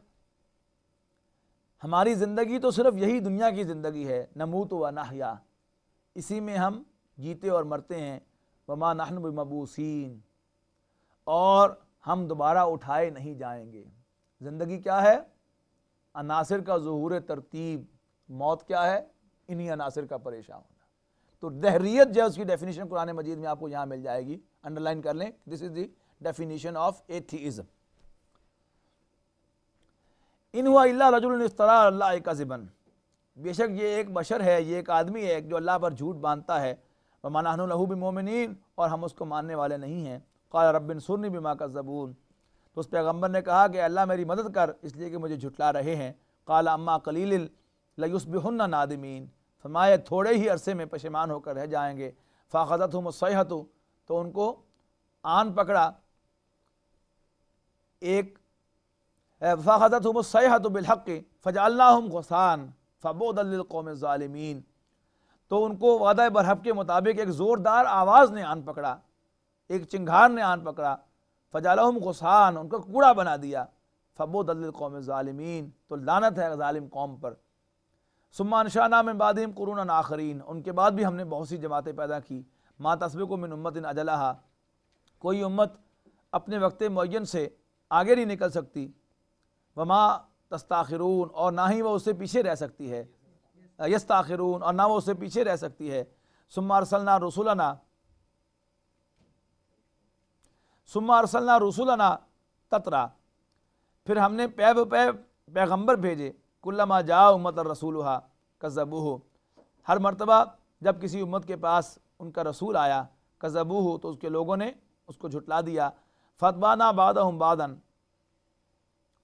ہماری زندگی تو صرف یہی دنیا کی زندگی ہے. نموت و نحیا، اسی میں ہم جیتے اور مرتے ہیں. وما نحن بمبعوثین، اور ہم دوبارہ اٹھائے نہیں جائیں گے. زندگی کیا ہے؟ عناصر کا ظہور ترتیب. موت کیا ہے؟ انہی عناصر کا پریشان ہونا. تو دہریت جو ہے اس کی ڈیفینیشن قرآن مجید میں آپ کو یہاں مل جائے گی، انڈرلائن کر لیں. دس از دی ڈیفینیشن آف ایتھیزم. ان ہوا الا رجل افترا علی اللہ کذبا، بے شک یہ ایک بشر ہے، یہ ایک آدمی ہے جو اللہ پر جھوٹ باندھتا ہے. وما نحن لہ بمؤمنین، اور ہم اس کو ماننے والے نہیں ہیں. قال رب انصرنی بما کذبون، تو اس پیغمبر نے کہا کہ اللہ میری مدد کر اس لیے کہ مجھے جھٹلا رہے ہیں. قال اما قلیل لیصبحن نادمین، فرمایا تھوڑے ہی عرصے میں پشیمان ہو کر رہ جائیں گے. فاخذتہم الصیحۃ، تو ان کو آن پکڑا ایک فاخذتہم الصیحۃ بالحق فجعلناہم غثاء فبعدا للقوم الظالمین، تو ان کو وعدہ برحق کے مطابق ایک زوردار آواز نے آن پکڑا، ایک چنگھار نے آن پکڑا. فجعلہم غثاء، ان کو کوڑا بنا دیا. فبعدا للقوم الظالمین، تو لعنت ہے ظالم قوم پر. ثم انشأنا من بعدہم قرونا آخرین، ان کے بعد بھی ہم نے بہت سی جماعتیں پیدا کی. ما تسبق من امت اجلہا، کوئی امت اپنے وقت معین سے آگے نہیں نکل سکتی. وما تستاخرون، اور نہ ہی وہ اس سے پیچھے رہ سکتی ہے. یستاخرون، اور نہ وہ اس سے پیچھے رہ سکتی ہے. ثم ارسلنا رسولنا تترا، پھر ہم نے پے بہ پے پیغمبر بھیجے. کلما جاء امت الرسولها کذبوہ، ہر مرتبہ جب کسی امت کے پاس ان کا رسول آیا، کذبوہ، تو اس کے لوگوں نے اس کو جھٹلا دیا. فاتبعنا بعضهم بعضا،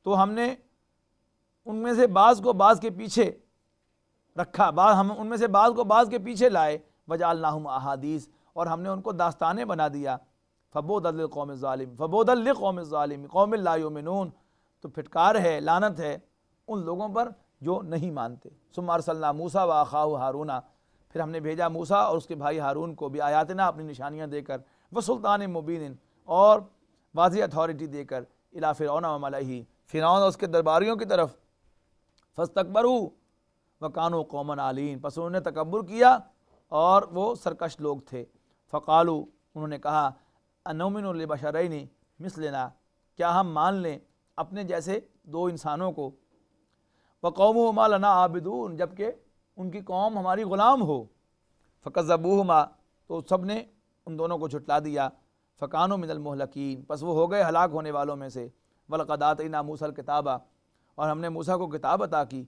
تو ہم نے ان میں سے بعض کو بعض کے پیچھے رکھا، ہم ان میں سے بعض کو بعض کے پیچھے لائے. وجعلناہم احادیث، اور ہم نے ان کو داستانیں بنا دیا. فبعدا للقوم الظالمین، فبعدا لقوم الظالمین قوم لا یؤمنون، تو پھٹکار ہے، لعنت ہے ان لوگوں پر جو نہیں مانتے. ثم ارسلنا موسیٰ واخاہ ہارون، پھر ہم نے بھیجا موسیٰ اور اس کے بھائی ہارون کو بھی آیاتنا، اپنی نشانیاں دے کر، وسلطان مبین، اور واضح اتھارٹی دے کر، الی فرعون وملئہ، فرعون اور اس کے درباریوں کی طرف. فاستکبروا وکانوا قوما عالین، پس انہوں نے تکبر کیا اور وہ سرکش لوگ تھے. فقالوا، انہوں نے کہا، انؤمن لبشرین مثلنا، کیا ہم مان لیں اپنے جیسے دو انسانوں کو. وقومہما لنا عابدون، جبکہ ان کی قوم ہماری غلام ہو. فکذبوہما، تو سب نے ان دونوں کو جھٹلا دیا. فکانوا من المہلکین، پس وہ ہو گئے ہلاک ہونے والوں میں سے. ولقد آتینا موسیٰ الکتاب، اور ہم نے موسیٰ کو کتاب عطا کی.